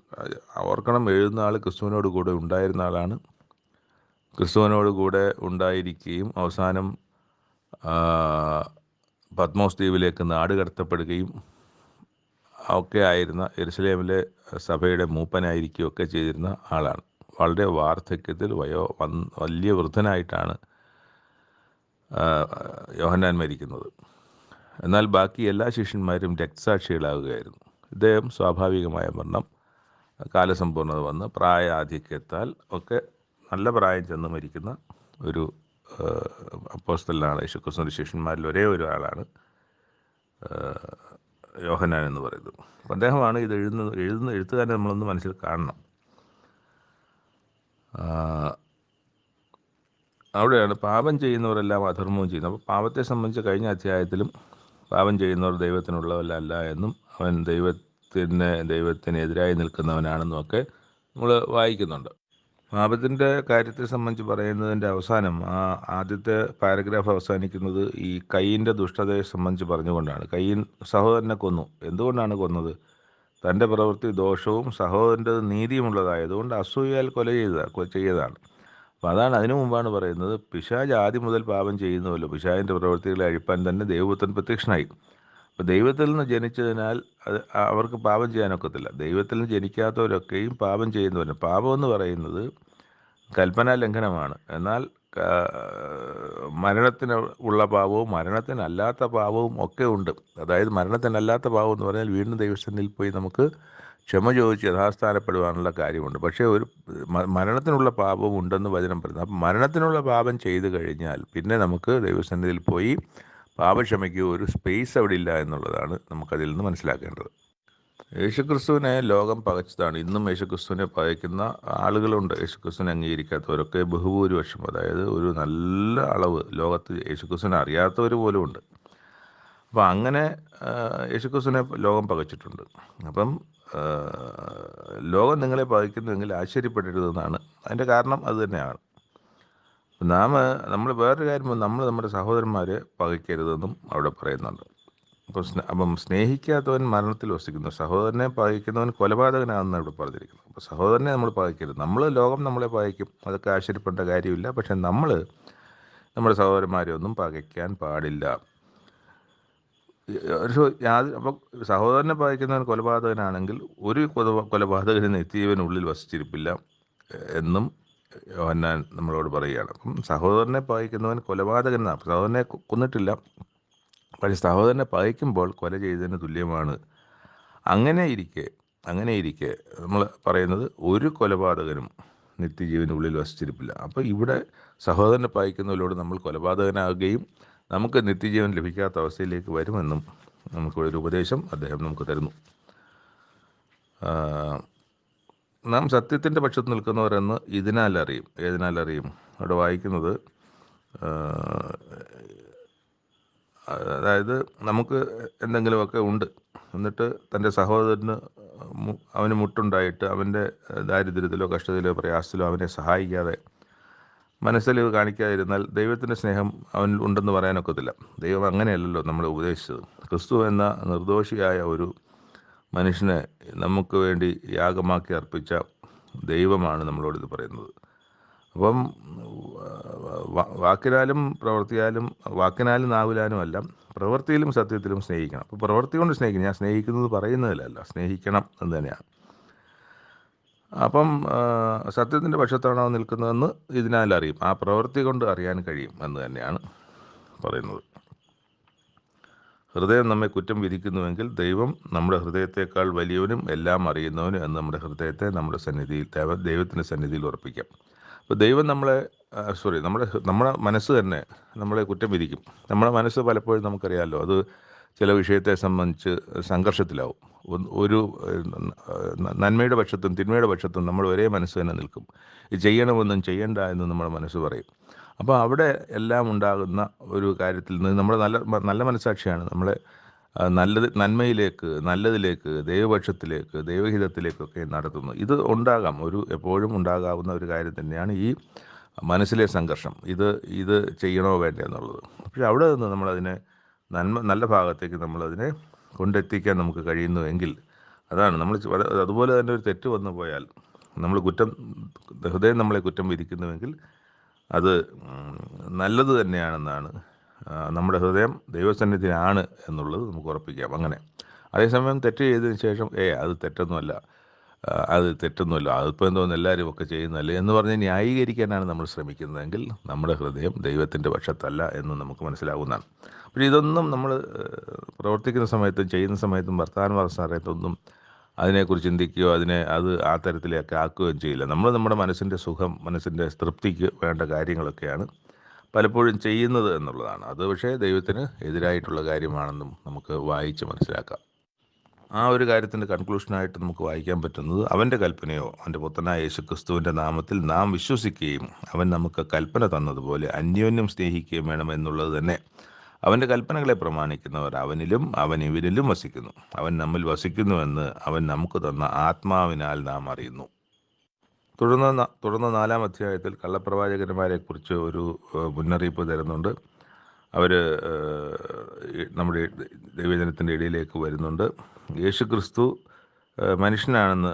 S1: ഓർക്കണം. എഴുതുന്ന ആൾ ക്രിസ്തുവിനോട് കൂടെ ഉണ്ടായിരുന്ന ആളാണ്. ക്രിസ്തുവിനോട് കൂടെ ഉണ്ടായിരിക്കുകയും അവസാനം പത്മോസ് ദ്വീപിലേക്ക് നാടുകടത്തപ്പെടുകയും ഒക്കെ ആയിരുന്ന യെരുശലേമിലെ സഭയുടെ മൂപ്പനായിരിക്കുകയൊക്കെ ചെയ്തിരുന്ന ആളാണ്. വളരെ വാർദ്ധക്യത്തിൽ വലിയ വൃദ്ധനായിട്ടാണ് യോഹന്നാൻ മരിക്കുന്നത്. എന്നാൽ ബാക്കി എല്ലാ ശിഷ്യന്മാരും രക്തസാക്ഷികളാവുകയായിരുന്നു. ഇദ്ദേഹം സ്വാഭാവികമായ മരണം, കാലസമ്പൂർണ്ണത വന്ന് പ്രായാധിക്യത്താൽ ഒക്കെ നല്ല പ്രായം ചെന്ന് മരിക്കുന്ന ഒരു അപ്പോസ്തലനാണ്. യേശുക്രിസ്തുവിൻ്റെ ശിഷ്യന്മാരിൽ ഒരേ ഒരു ആളാണ് യോഹന്നാൻ എന്ന് പറയുന്നത്. അപ്പം അദ്ദേഹമാണ് ഇത് എഴുതുന്ന എഴുത്തുകാരനെ നമ്മളൊന്ന് മനസ്സിൽ കാണണം. അവിടെയാണ് പാപം ചെയ്യുന്നവരെല്ലാം അധർമ്മവും ചെയ്യുന്നത്. അപ്പോൾ പാപത്തെ സംബന്ധിച്ച് കഴിഞ്ഞ അധ്യായത്തിലും പാപം ചെയ്യുന്നവർ ദൈവത്തിനുള്ളവരല്ല എന്നും അവൻ ദൈവത്തിനെതിരായി നിൽക്കുന്നവനാണെന്നും ഒക്കെ നമ്മൾ വായിക്കുന്നുണ്ട്. പാപത്തിൻ്റെ കാര്യത്തെ സംബന്ധിച്ച് പറയുന്നതിൻ്റെ അവസാനം ആദ്യത്തെ പാരഗ്രാഫ് അവസാനിക്കുന്നത് ഈ കയീൻ്റെ ദുഷ്ടതയെ സംബന്ധിച്ച് പറഞ്ഞുകൊണ്ടാണ്. കയീൻ സഹോദരനെ കൊന്നു. എന്തുകൊണ്ടാണ് കൊന്നത്? തൻ്റെ പ്രവൃത്തി ദോഷവും സഹോദരൻ്റെ നീതിയുമുള്ളതായതുകൊണ്ട് അസൂയയാൽ ചെയ്തതാണ്. അപ്പോൾ അതാണ്, അതിനു മുമ്പാണ് പറയുന്നത്, പിശാച് ആദ്യം മുതൽ പാപം ചെയ്യുന്നുവല്ലോ, പിശാചിൻ്റെ പ്രവൃത്തികളെ അഴിപ്പാൻ തന്നെ ദൈവപുത്രൻ പ്രത്യക്ഷനായി. അപ്പോൾ ദൈവത്തിൽ നിന്ന് ജനിച്ചതിനാൽ അവർക്ക് പാപം ചെയ്യാനൊക്കത്തില്ല. ദൈവത്തിൽ നിന്ന് ജനിക്കാത്തവരൊക്കെയും പാപം ചെയ്യുന്നവരാണ്. പാപമെന്ന് പറയുന്നത് കൽപ്പനാ ലംഘനമാണ്. എന്നാൽ മരണത്തിന് ഉള്ള പാപവും മരണത്തിനല്ലാത്ത പാപവും ഒക്കെ ഉണ്ട്. അതായത് മരണത്തിനല്ലാത്ത പാപം എന്ന് പറഞ്ഞാൽ വീണ്ടും ദൈവസന്നിധിയിൽ പോയി നമുക്ക് ക്ഷമ ചോദിച്ച് യഥാസ്ഥാനപ്പെടുവാനുള്ള കാര്യമുണ്ട്. പക്ഷേ ഒരു മരണത്തിനുള്ള പാപവും ഉണ്ടെന്ന് വചനം പറയുന്നത്. അപ്പം മരണത്തിനുള്ള പാപം ചെയ്തു കഴിഞ്ഞാൽ പിന്നെ നമുക്ക് ദൈവസന്നിധിയിൽ പോയി പാപക്ഷമയ്ക്ക് ഒരു സ്പേസ് അവിടെ ഇല്ല എന്നുള്ളതാണ് നമുക്കതിൽ നിന്ന് മനസ്സിലാക്കേണ്ടത്. യേശുക്രിസ്തുവിനെ ലോകം പകച്ചതാണ്. ഇന്നും യേശുക്രിസ്തുവിനെ പകയ്ക്കുന്ന ആളുകളുണ്ട്. യേശുക്രിസ്തുവിനെ അംഗീകരിക്കാത്തവരൊക്കെ ബഹുഭൂരിപക്ഷം, അതായത് ഒരു നല്ല അളവ് ലോകത്ത് യേശുക്രിസ്തുവിനെ അറിയാത്തവർ പോലും ഉണ്ട്. അപ്പോൾ അങ്ങനെ യേശുക്രിസ്തുവിനെ ലോകം പകച്ചിട്ടുണ്ട്. അപ്പം ലോകം നിങ്ങളെ പകയ്ക്കുന്നുവെങ്കിൽ ആശ്ചര്യപ്പെടരുതെന്നാണ് അതിൻ്റെ കാരണം. അത് തന്നെയാണ്. നമ്മൾ വേറൊരു കാര്യം, നമ്മൾ നമ്മുടെ സഹോദരന്മാരെ പകയ്ക്കരുതെന്നും അവിടെ പറയുന്നുണ്ട്. അപ്പം സ്നേഹിക്കാത്തവൻ മരണത്തിൽ വസിക്കുന്നു, സഹോദരനെ പകയ്ക്കുന്നവൻ കൊലപാതകനാണെന്ന് ഇവിടെ പറഞ്ഞിരിക്കുന്നു. അപ്പോൾ സഹോദരനെ നമ്മൾ പകയ്ക്കരുത്. ലോകം നമ്മളെ പകയ്ക്കും, അതൊക്കെ ആശ്ചര്യപ്പെടേണ്ട കാര്യമില്ല. പക്ഷെ നമ്മൾ നമ്മുടെ സഹോദരന്മാരെ ഒന്നും പകയ്ക്കാൻ പാടില്ല. അപ്പം സഹോദരനെ പകയ്ക്കുന്നവൻ കൊലപാതകനാണെങ്കിൽ ഒരു കൊലപാതകന് നിത്യജീവനുള്ളിൽ വസിച്ചിരിപ്പില്ല എന്നും യോഹന്നാൻ നമ്മളോട് പറയുകയാണ്. അപ്പം സഹോദരനെ പകയ്ക്കുന്നവൻ കൊലപാതകനാണ്. സഹോദരനെ കൊന്നിട്ടില്ല, പക്ഷേ സഹോദരനെ പകയ്ക്കുമ്പോൾ കൊല ചെയ്തതിന് തുല്യമാണ്. അങ്ങനെ ഇരിക്കെ നമ്മൾ പറയുന്നത് ഒരു കൊലപാതകനും നിത്യജീവനുള്ളിൽ വസിച്ചിരിപ്പില്ല. അപ്പോൾ ഇവിടെ സഹോദരനെ പകയ്ക്കുന്നതിലൂടെ നമ്മൾ കൊലപാതകനാകുകയും നമുക്ക് നിത്യജീവൻ ലഭിക്കാത്ത അവസ്ഥയിലേക്ക് വരുമെന്നും നമുക്കൊരു ഉപദേശം അദ്ദേഹം നമുക്ക് തരുന്നു. നാം സത്യത്തിൻ്റെ പക്ഷത്ത് നിൽക്കുന്നവരെന്ന് ഇതിനാൽ അറിയും. അവിടെ വായിക്കുന്നത്, അതായത് നമുക്ക് എന്തെങ്കിലുമൊക്കെ ഉണ്ട്, എന്നിട്ട് തൻ്റെ സഹോദരന് അവന് മുട്ടുണ്ടായിട്ട് അവൻ്റെ ദാരിദ്ര്യത്തിലോ കഷ്ടതയിലോ പ്രയാസത്തിലോ അവനെ സഹായിക്കാതെ മനസ്സിൽ കാണിക്കാതിരുന്നാൽ ദൈവത്തിൻ്റെ സ്നേഹം അവനിൽ ഉണ്ടെന്ന് പറയാനൊക്കത്തില്ല. ദൈവം അങ്ങനെയല്ലല്ലോ നമ്മളെ ഉപദേശിച്ചത്. ക്രിസ്തു എന്ന നിർദോഷിയായ ഒരു മനുഷ്യനെ നമുക്ക് വേണ്ടി യാഗമാക്കി അർപ്പിച്ച ദൈവമാണ് നമ്മളോടിത് പറയുന്നത്. അപ്പം വാക്കിനാലും നാവിലാനും അല്ല, പ്രവൃത്തിയിലും സത്യത്തിലും സ്നേഹിക്കണം. അപ്പോൾ പ്രവൃത്തി കൊണ്ട് സ്നേഹിക്കണം. ഞാൻ സ്നേഹിക്കുന്നത് പറയുന്നതിലല്ല, സ്നേഹിക്കണം എന്ന് തന്നെയാണ്. അപ്പം സത്യത്തിൻ്റെ പക്ഷത്താണോ നിൽക്കുന്നതെന്ന് ഇതിനാൽ അറിയും, ആ പ്രവൃത്തി കൊണ്ട് അറിയാൻ കഴിയും എന്ന് തന്നെയാണ് പറയുന്നത്. ഹൃദയം നമ്മെ കുറ്റം വിധിക്കുന്നുവെങ്കിൽ ദൈവം നമ്മുടെ ഹൃദയത്തേക്കാൾ വലിയവനും എല്ലാം അറിയുന്നവനും എന്ന് നമ്മുടെ ഹൃദയത്തെ ദൈവത്തിൻ്റെ സന്നിധിയിൽ ഉറപ്പിക്കാം. അപ്പോൾ ദൈവം നമ്മുടെ മനസ്സ് തന്നെ നമ്മളെ കുറ്റം വിധിക്കും. നമ്മുടെ മനസ്സ് പലപ്പോഴും നമുക്കറിയാമല്ലോ, അത് ചില വിഷയത്തെ സംബന്ധിച്ച് സംഘർഷത്തിലാവും. ഒരു നന്മയുടെ പക്ഷത്തും തിന്മയുടെ പക്ഷത്തും നമ്മൾ ഒരേ മനസ്സ് തന്നെ നിൽക്കും. ഇത് ചെയ്യണമെന്നും ചെയ്യണ്ട എന്നും നമ്മുടെ മനസ്സ് പറയും. അപ്പോൾ അവിടെ എല്ലാം ഉണ്ടാകുന്ന ഒരു കാര്യത്തിൽ നിന്ന് നമ്മുടെ നല്ല മനസ്സാക്ഷിയാണ് നമ്മളെ നന്മയിലേക്ക്, നല്ലതിലേക്ക്, ദൈവപക്ഷത്തിലേക്ക്, ദൈവഹിതത്തിലേക്കൊക്കെ നടത്തുന്നത്. ഇത് എപ്പോഴും ഉണ്ടാകാവുന്ന ഒരു കാര്യം തന്നെയാണ് ഈ മനസ്സിലെ സംഘർഷം. ഇത് ചെയ്യണോ വേണ്ടേ എന്നുള്ളത്. പക്ഷേ അവിടെ നിന്ന് നമ്മളതിനെ നല്ല ഭാഗത്തേക്ക് നമ്മളതിനെ കൊണ്ടെത്തിക്കാൻ നമുക്ക് കഴിയുന്നുവെങ്കിൽ അതാണ് അതുപോലെ തന്നെ ഒരു തെറ്റ് വന്നു പോയാൽ ഹൃദയം നമ്മളെ കുറ്റം വിധിക്കുന്നുവെങ്കിൽ അത് നല്ലത് തന്നെയാണെന്നാണ്, നമ്മുടെ ഹൃദയം ദൈവസന്നിധിയിലാണ് എന്നുള്ളത് നമുക്ക് ഉറപ്പിക്കാം. അങ്ങനെ അതേസമയം തെറ്റ് ചെയ്തതിന് ശേഷം അത് തെറ്റൊന്നുമല്ല, അതിപ്പോൾ എന്തോന്ന് എല്ലാവരും ഒക്കെ ചെയ്യുന്നതല്ലേ എന്ന് പറഞ്ഞ് ന്യായീകരിക്കാനാണ് നമ്മൾ ശ്രമിക്കുന്നതെങ്കിൽ നമ്മുടെ ഹൃദയം ദൈവത്തിൻ്റെ പക്ഷത്തല്ല എന്ന് നമുക്ക് മനസ്സിലാവുന്നതാണ്. പക്ഷേ ഇതൊന്നും നമ്മൾ പ്രവർത്തിക്കുന്ന സമയത്തും ചെയ്യുന്ന സമയത്തും വർത്തമാന സമയത്തൊന്നും അതിനെക്കുറിച്ച് ചിന്തിക്കുകയോ അത് ആ തരത്തിലേക്ക് ആക്കുകയും ചെയ്യില്ല. നമ്മുടെ മനസ്സിൻ്റെ സുഖം, മനസ്സിൻ്റെ തൃപ്തിക്ക് വേണ്ട കാര്യങ്ങളൊക്കെയാണ് പലപ്പോഴും ചെയ്യുന്നത് എന്നുള്ളതാണ്. അത് പക്ഷേ ദൈവത്തിന് എതിരായിട്ടുള്ള കാര്യമാണെന്നും നമുക്ക് വായിച്ച് മനസ്സിലാക്കാം. ആ ഒരു കാര്യത്തിൻ്റെ കൺക്ലൂഷനായിട്ട് നമുക്ക് വായിക്കാൻ പറ്റുന്നത്, അവൻ്റെ കൽപ്പനയോ അവൻ്റെ പുത്രനായ യേശുക്രിസ്തുവിൻ്റെ നാമത്തിൽ നാം വിശ്വസിക്കുകയും അവൻ നമുക്ക് കൽപ്പന തന്നതുപോലെ അന്യോന്യം സ്നേഹിക്കുകയും വേണമെന്നുള്ളത് തന്നെ. അവൻ്റെ കൽപ്പനകളെ പ്രമാണിക്കുന്നവർ അവനിലും അവൻ ഇവരിലും വസിക്കുന്നു. അവൻ നമ്മിൽ വസിക്കുന്നുവെന്ന് അവൻ നമുക്ക് തന്ന ആത്മാവിനാൽ നാം അറിയുന്നു. തുടർന്ന് 4-ാം അധ്യായത്തിൽ കള്ളപ്രവാചകന്മാരെക്കുറിച്ച് ഒരു മുന്നറിയിപ്പ് തരുന്നുണ്ട്. അവർ നമ്മുടെ ദൈവജനത്തിൻ്റെ ഇടയിലേക്ക് വരുന്നുണ്ട്. യേശുക്രിസ്തു മനുഷ്യനാണെന്ന്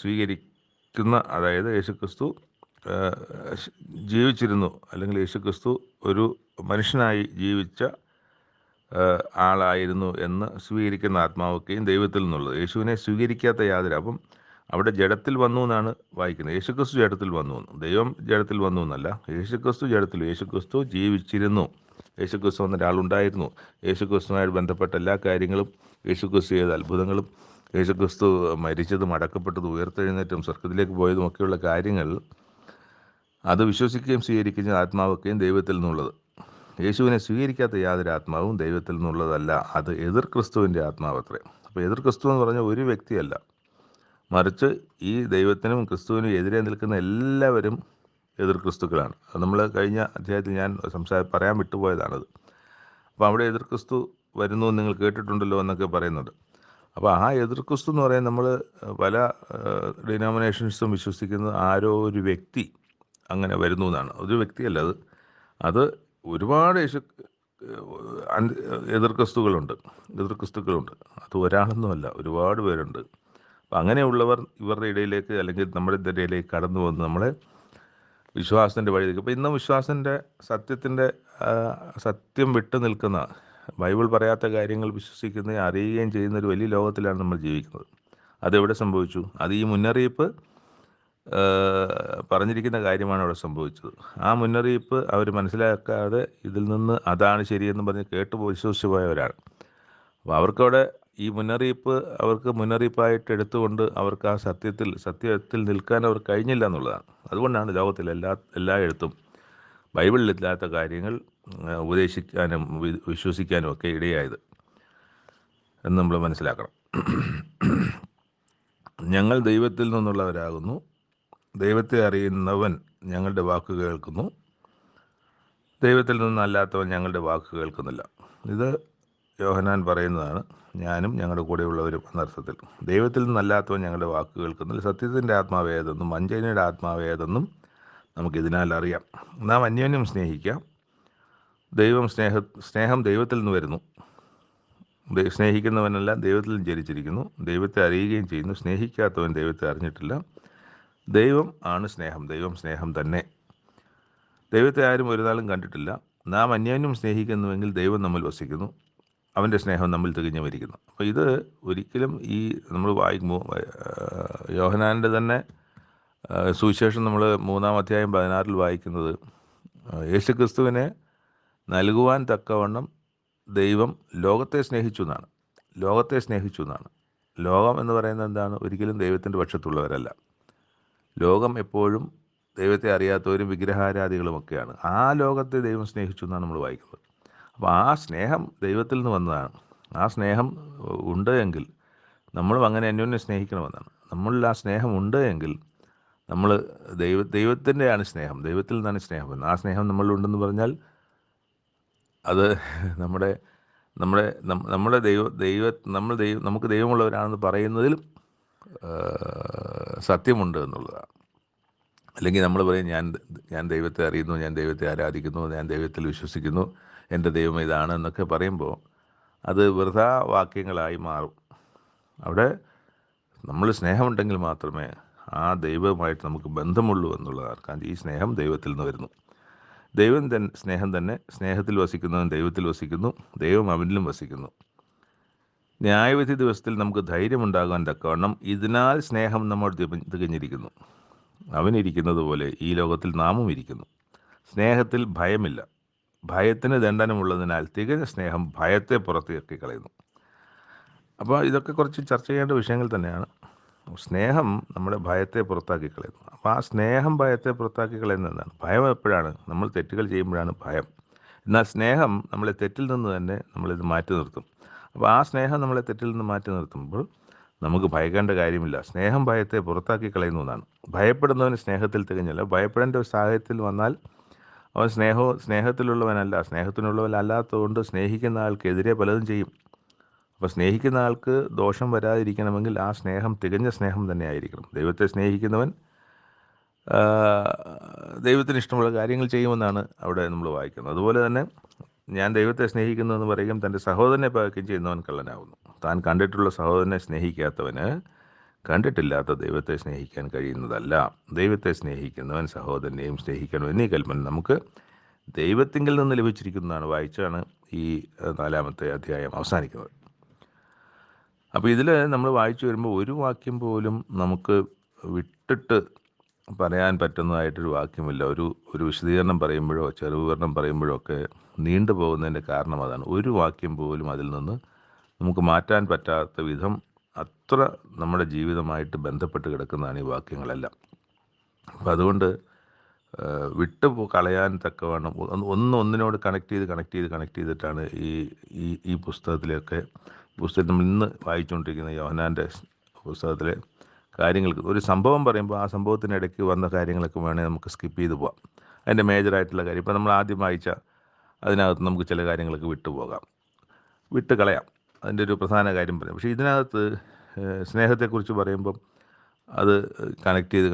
S1: സ്വീകരിക്കുന്ന, അതായത് യേശുക്രിസ്തു ജീവിച്ചിരുന്നു, അല്ലെങ്കിൽ യേശുക്രിസ്തു ഒരു മനുഷ്യനായി ജീവിച്ച ആളായിരുന്നു എന്ന് സ്വീകരിക്കുന്ന ആത്മാവൊക്കെയും ദൈവത്തിൽ നിന്നുള്ളത്. യേശുവിനെ സ്വീകരിക്കാത്ത യാതൊരു, അപ്പം അവിടെ ജഡത്തിൽ വന്നു എന്നാണ് വായിക്കുന്നത്. യേശുക്രിസ്തു ജഡത്തിൽ വന്നു എന്ന്, ദൈവം ജഡത്തിൽ വന്നു എന്നല്ല. യേശുക്രിസ്തു ജീവിച്ചിരുന്നു. യേശുക്രിസ്തു എന്നൊരാളുണ്ടായിരുന്നു. യേശുക്രിസ്തുവുമായിട്ട് ബന്ധപ്പെട്ട എല്ലാ കാര്യങ്ങളും, യേശുക്രിസ്തു ചെയ്ത അത്ഭുതങ്ങളും, യേശുക്രിസ്തു മരിച്ചതും അടക്കപ്പെട്ടതും ഉയർത്തെഴുന്നേറ്റും സ്വർഗത്തിലേക്ക് പോയതും ഒക്കെയുള്ള കാര്യങ്ങൾ, അത് വിശ്വസിക്കുകയും സ്വീകരിക്കുന്ന ആത്മാവൊക്കെയും ദൈവത്തിൽ നിന്നുള്ളത്. യേശുവിനെ സ്വീകരിക്കാത്ത യാതൊരു ആത്മാവും ദൈവത്തിൽ നിന്നുള്ളതല്ല. അത് എതിർ ക്രിസ്തുവിൻ്റെ ആത്മാവത്രേ. അപ്പോൾ എതിർ ക്രിസ്തു എന്ന് പറഞ്ഞാൽ ഒരു വ്യക്തിയല്ല, മറിച്ച് ഈ ദൈവത്തിനും ക്രിസ്തുവിനും എതിരെ നിൽക്കുന്ന എല്ലാവരും എതിർ ക്രിസ്തുക്കളാണ്. അത് നമ്മൾ കഴിഞ്ഞ അധ്യായത്തിൽ ഞാൻ പറയാൻ വിട്ടുപോയതാണത്. അപ്പോൾ അവിടെ എതിർ ക്രിസ്തു വരുന്നു എന്ന് നിങ്ങൾ കേട്ടിട്ടുണ്ടല്ലോ എന്നൊക്കെ പറയുന്നുണ്ട്. അപ്പോൾ ആ എതിർ ക്രിസ്തു എന്ന് പറയുന്നത്, നമ്മൾ പല ഡിനോമിനേഷൻസും വിശ്വസിക്കുന്നത് ആരോ ഒരു വ്യക്തി അങ്ങനെ വരുന്നു എന്നാണ്. ഒരു വ്യക്തിയല്ല അത്. അത് ഒരുപാട് എതിർ ക്രിസ്തുക്കളുണ്ട്. അത് ഒരാളൊന്നുമല്ല, ഒരുപാട് പേരുണ്ട്. അപ്പം അങ്ങനെയുള്ളവർ ഇവരുടെ ഇടയിലേക്ക്, അല്ലെങ്കിൽ നമ്മുടെ ഇടയിലേക്ക് കടന്നു വന്ന് നമ്മളെ വിശ്വാസത്തിൻ്റെ വഴിയിലേക്ക്, ഇപ്പോൾ ഇന്നും വിശ്വാസത്തിൻ്റെ സത്യം വിട്ടു നിൽക്കുന്ന, ബൈബിൾ പറയാത്ത കാര്യങ്ങൾ വിശ്വസിക്കുകയും അറിയുകയും ചെയ്യുന്ന ഒരു വലിയ ലോകത്തിലാണ് നമ്മൾ ജീവിക്കുന്നത്. അതെവിടെ സംഭവിച്ചു? അത് ഈ മുന്നറിയിപ്പ് പറഞ്ഞിരിക്കുന്ന കാര്യമാണ് അവിടെ സംഭവിച്ചത്. ആ മുന്നറിയിപ്പ് അവർ മനസ്സിലാക്കാതെ ഇതിൽ നിന്ന് അതാണ് ശരിയെന്ന് പറഞ്ഞ് വിശ്വസിച്ചു പോയവരാണ്. അപ്പോൾ അവർക്കവിടെ ഈ മുന്നറിയിപ്പ് അവർക്ക് മുന്നറിയിപ്പായിട്ട് എടുത്തുകൊണ്ട് അവർക്ക് ആ സത്യത്തിൽ നിൽക്കാൻ അവർ കഴിഞ്ഞില്ല എന്നുള്ളതാണ്. അതുകൊണ്ടാണ് ലോകത്തിൽ എല്ലായിടത്തും ബൈബിളിലില്ലാത്ത കാര്യങ്ങൾ ഉപദേശിക്കാനും വിശ്വസിക്കാനും ഒക്കെ ഇടയായത് എന്ന് നമ്മൾ മനസ്സിലാക്കണം. ഞങ്ങൾ ദൈവത്തിൽ നിന്നുള്ളവരാകുന്നു, ദൈവത്തെ അറിയുന്നവൻ ഞങ്ങളുടെ വാക്ക് കേൾക്കുന്നു, ദൈവത്തിൽ നിന്നല്ലാത്തവൻ ഞങ്ങളുടെ വാക്ക് കേൾക്കുന്നില്ല. ഇത് യോഹന്നാൻ പറയുന്നതാണ്, ഞാനും ഞങ്ങളുടെ കൂടെയുള്ളവരും എന്നർത്ഥത്തിൽ. ദൈവത്തിൽ നിന്നല്ലാത്തവൻ ഞങ്ങളുടെ വാക്ക് കേൾക്കുന്നില്ല. സത്യത്തിൻ്റെ ആത്മാവ് ഏതെന്നും വഞ്ചനയുടെ ആത്മാവ് ഏതെന്നും നമുക്കിതിനാൽ അറിയാം. നാം അന്യോന്യം സ്നേഹിക്കാം. സ്നേഹം ദൈവത്തിൽ നിന്ന് വരുന്നു. സ്നേഹിക്കുന്നവനെല്ലാം ദൈവത്തിൽ ജനിച്ചിരിക്കുന്നു, ദൈവത്തെ അറിയുകയും ചെയ്യുന്നു. സ്നേഹിക്കാത്തവൻ ദൈവത്തെ അറിഞ്ഞിട്ടില്ല. ദൈവം ആണ് സ്നേഹം, ദൈവം സ്നേഹം തന്നെ. ദൈവത്തെ ആരും ഒരു നാളും കണ്ടിട്ടില്ല. നാം അന്യോന്യം സ്നേഹിക്കുന്നുവെങ്കിൽ ദൈവം നമ്മിൽ വസിക്കുന്നു, അവൻ്റെ സ്നേഹം നമ്മിൽ തികഞ്ഞു വരിക്കുന്നു. അപ്പോൾ ഇത് ഒരിക്കലും ഈ നമ്മൾ വായിക്കുമ്പോൾ യോഹന്നാൻ്റെ തന്നെ സുവിശേഷം നമ്മൾ 3-ാം അധ്യായം 16 വായിക്കുന്നത്, യേശുക്രിസ്തുവിനെ നൽകുവാൻ തക്കവണ്ണം ദൈവം ലോകത്തെ സ്നേഹിച്ചു എന്നാണ്. ലോകം എന്ന് പറയുന്നത് എന്താണ്? ഒരിക്കലും ദൈവത്തിൻ്റെ പക്ഷത്തുള്ളവരല്ല. ലോകം എപ്പോഴും ദൈവത്തെ അറിയാത്തവരും വിഗ്രഹാരാധികളുമൊക്കെയാണ്. ആ ലോകത്തെ ദൈവം സ്നേഹിച്ചു എന്നാണ് നമ്മൾ വായിക്കുന്നത്. അപ്പോൾ ആ സ്നേഹം ദൈവത്തിൽ നിന്ന് വന്നതാണ്. ആ സ്നേഹം ഉണ്ട് എങ്കിൽ നമ്മളും അങ്ങനെ അന്യോന്യം സ്നേഹിക്കണമെന്നാണ്. നമ്മളിൽ ആ സ്നേഹം ഉണ്ട് എങ്കിൽ നമ്മൾ ദൈവത്തിൻ്റെയാണ് സ്നേഹം, ദൈവത്തിൽ നിന്നാണ് സ്നേഹം എന്ന്. ആ സ്നേഹം നമ്മളിലുണ്ടെന്ന് പറഞ്ഞാൽ അത് നമുക്ക് ദൈവമുള്ളവരാണെന്ന് പറയുന്നതിലും സത്യമുണ്ട് എന്നുള്ളതാണ്. അല്ലെങ്കിൽ നമ്മൾ പറയും, ഞാൻ ദൈവത്തെ അറിയുന്നു, ഞാൻ ദൈവത്തെ ആരാധിക്കുന്നു, ഞാൻ ദൈവത്തിൽ വിശ്വസിക്കുന്നു, എൻ്റെ ദൈവം ഇതാണ് എന്നൊക്കെ പറയുമ്പോൾ അത് വൃഥാ വാക്യങ്ങളായി മാറും. അവിടെ നമ്മൾ സ്നേഹമുണ്ടെങ്കിൽ മാത്രമേ ആ ദൈവവുമായിട്ട് നമുക്ക് ബന്ധമുള്ളൂ എന്നുള്ളതാണ്. കാരണം ഈ സ്നേഹം ദൈവത്തിൽ നിന്ന് വരുന്നു. സ്നേഹം തന്നെ. സ്നേഹത്തിൽ വസിക്കുന്നവൻ ദൈവത്തിൽ വസിക്കുന്നു, ദൈവം അവനിലും വസിക്കുന്നു. ന്യായവിധി ദിവസത്തിൽ നമുക്ക് ധൈര്യമുണ്ടാകാൻ തക്കവണ്ണം ഇതിനാൽ സ്നേഹം നമ്മൾ തികഞ്ഞിരിക്കുന്നു. അവനിരിക്കുന്നത് പോലെ ഈ ലോകത്തിൽ നാമും ഇരിക്കുന്നു. സ്നേഹത്തിൽ ഭയമില്ല. ഭയത്തിന് ദണ്ഡനമുള്ളതിനാൽ തികഞ്ഞ സ്നേഹം ഭയത്തെ പുറത്തേക്ക് കളയുന്നു. അപ്പോൾ ഇതൊക്കെ കുറച്ച് ചർച്ച ചെയ്യേണ്ട വിഷയങ്ങൾ തന്നെയാണ്. സ്നേഹം നമ്മുടെ ഭയത്തെ പുറത്താക്കി കളയുന്നു. അപ്പോൾ ആ സ്നേഹം ഭയത്തെ പുറത്താക്കി കളയുന്നത് എന്താണ്? ഭയം എപ്പോഴാണ്? നമ്മൾ തെറ്റുകൾ ചെയ്യുമ്പോഴാണ് ഭയം. എന്നാൽ സ്നേഹം നമ്മളെ തെറ്റിൽ നിന്ന് തന്നെ നമ്മളിത് മാറ്റി നിർത്തും. അപ്പോൾ ആ സ്നേഹം നമ്മളെ തെറ്റിൽ നിന്ന് മാറ്റി നിർത്തുമ്പോൾ നമുക്ക് ഭയക്കേണ്ട കാര്യമില്ല. സ്നേഹം ഭയത്തെ പുറത്താക്കി കളയുന്നു എന്നാണ്. ഭയപ്പെടുന്നവന് സ്നേഹത്തിൽ തികഞ്ഞല്ല. ഭയപ്പെടേണ്ട ഒരു സാഹചര്യത്തിൽ വന്നാൽ അവൻ സ്നേഹത്തിലുള്ളവനല്ല. സ്നേഹത്തിനുള്ളവനല്ലാത്തതുകൊണ്ട് സ്നേഹിക്കുന്ന ആൾക്കെതിരെ പലതും ചെയ്യും. അപ്പോൾ സ്നേഹിക്കുന്ന ആൾക്ക് ദോഷം വരാതിരിക്കണമെങ്കിൽ ആ സ്നേഹം തികഞ്ഞ സ്നേഹം തന്നെ ആയിരിക്കണം. ദൈവത്തെ സ്നേഹിക്കുന്നവൻ ദൈവത്തിന് ഇഷ്ടമുള്ള കാര്യങ്ങൾ ചെയ്യുമെന്നാണ് അവിടെ നമ്മൾ വായിക്കുന്നത്. അതുപോലെ തന്നെ ഞാൻ ദൈവത്തെ സ്നേഹിക്കുന്നു എന്ന് പറയുകയും തൻ്റെ സഹോദരനെ പകയ്ക്കുകയും ചെയ്യുന്നവൻ കള്ളനാകുന്നു. താൻ കണ്ടിട്ടുള്ള സഹോദരനെ സ്നേഹിക്കാത്തവന് കണ്ടിട്ടില്ലാത്ത ദൈവത്തെ സ്നേഹിക്കാൻ കഴിയുന്നതല്ല. ദൈവത്തെ സ്നേഹിക്കുന്നവൻ സഹോദരനെയും സ്നേഹിക്കണം എന്നീ കൽപ്പന നമുക്ക് ദൈവത്തിങ്കിൽ നിന്ന് ലഭിച്ചിരിക്കുന്നതാണ്. വായിച്ചാണ് ഈ 4-ാമത്തെ അധ്യായം അവസാനിക്കുന്നത്. അപ്പോൾ ഇതിൽ നമ്മൾ വായിച്ചു വരുമ്പോൾ ഒരു വാക്യം പോലും നമുക്ക് വിട്ടിട്ട് പറയാൻ പറ്റുന്നതായിട്ടൊരു വാക്യമില്ല. ഒരു വിശദീകരണം പറയുമ്പോഴോ ചെറുവിവരണം പറയുമ്പോഴോ ഒക്കെ നീണ്ടു പോകുന്നതിൻ്റെ കാരണം അതാണ്. ഒരു വാക്യം പോലും അതിൽ നിന്ന് നമുക്ക് മാറ്റാൻ പറ്റാത്ത വിധം അത്ര നമ്മുടെ ജീവിതമായിട്ട് ബന്ധപ്പെട്ട് കിടക്കുന്നതാണ് ഈ വാക്യങ്ങളെല്ലാം. അപ്പം അതുകൊണ്ട് വിട്ടു കളയാൻ തക്കവണ്ണം ഒന്നിനോട് കണക്ട് ചെയ്തിട്ടാണ് ഈ പുസ്തകത്തിലൊക്കെ നമ്മൾ ഇന്ന് വായിച്ചുകൊണ്ടിരിക്കുന്ന യോഹന്നാൻ്റെ പുസ്തകത്തിലെ കാര്യങ്ങൾക്ക് ഒരു സംഭവം പറയുമ്പോൾ ആ സംഭവത്തിനിടയ്ക്ക് വന്ന കാര്യങ്ങളൊക്കെ വേണമെങ്കിൽ നമുക്ക് സ്കിപ്പ് ചെയ്ത് പോകാം. അതിൻ്റെ മേജറായിട്ടുള്ള കാര്യം ഇപ്പോൾ നമ്മൾ ആദ്യം വായിച്ച അതിനകത്ത് നമുക്ക് ചില കാര്യങ്ങളൊക്കെ വിട്ട് കളയാം. അതിൻ്റെ ഒരു പ്രധാന കാര്യം പറയാം. പക്ഷേ ഇതിനകത്ത് സ്നേഹത്തെക്കുറിച്ച് പറയുമ്പം അത് കണക്ട് ചെയ്ത്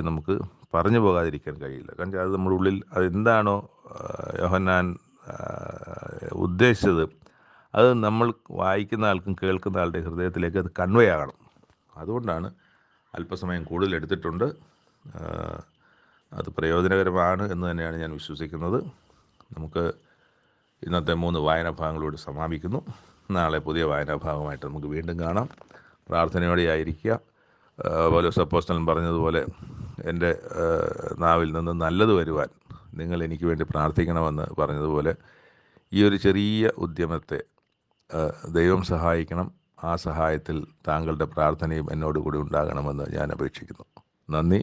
S1: നമുക്ക് പറഞ്ഞു പോകാതിരിക്കാൻ കഴിയില്ല. കാരണം അത് നമ്മുടെ ഉള്ളിൽ അതെന്താണോ യോഹന്നാൻ ഉദ്ദേശിച്ചത് അത് നമ്മൾ വായിക്കുന്ന ആൾക്കും കേൾക്കുന്ന ആളുടെ ഹൃദയത്തിലേക്ക് അത് കൺവേ ആകണം. അതുകൊണ്ടാണ് അല്പസമയം കൂടുതൽ എടുത്തിട്ടുണ്ട്. അത് പ്രയോജനകരമാണ് എന്ന് തന്നെയാണ് ഞാൻ വിശ്വസിക്കുന്നത്. നമുക്ക് ഇന്നത്തെ 3 വായനാഭാഗങ്ങളോട് സമാപിക്കുന്നു. നാളെ പുതിയ വായനാഭാഗമായിട്ട് നമുക്ക് വീണ്ടും കാണാം. പ്രാർത്ഥനയോടെ ആയിരിക്കുക. പൗലോസ് അപ്പോസ്തലൻ പറഞ്ഞതുപോലെ എൻ്റെ നാവിൽ നിന്ന് നല്ലത് വരുവാൻ നിങ്ങൾ എനിക്ക് വേണ്ടി പ്രാർത്ഥിക്കണമെന്ന് പറഞ്ഞതുപോലെ ഈ ഒരു ചെറിയ ഉദ്യമത്തെ ദൈവം സഹായിക്കണം. ആ സഹായത്തിൽ താങ്കളുടെ പ്രാർത്ഥനയും എന്നോട് കൂടി ഉണ്ടാകണമെന്ന് ഞാൻ അപേക്ഷിക്കുന്നു. നന്ദി.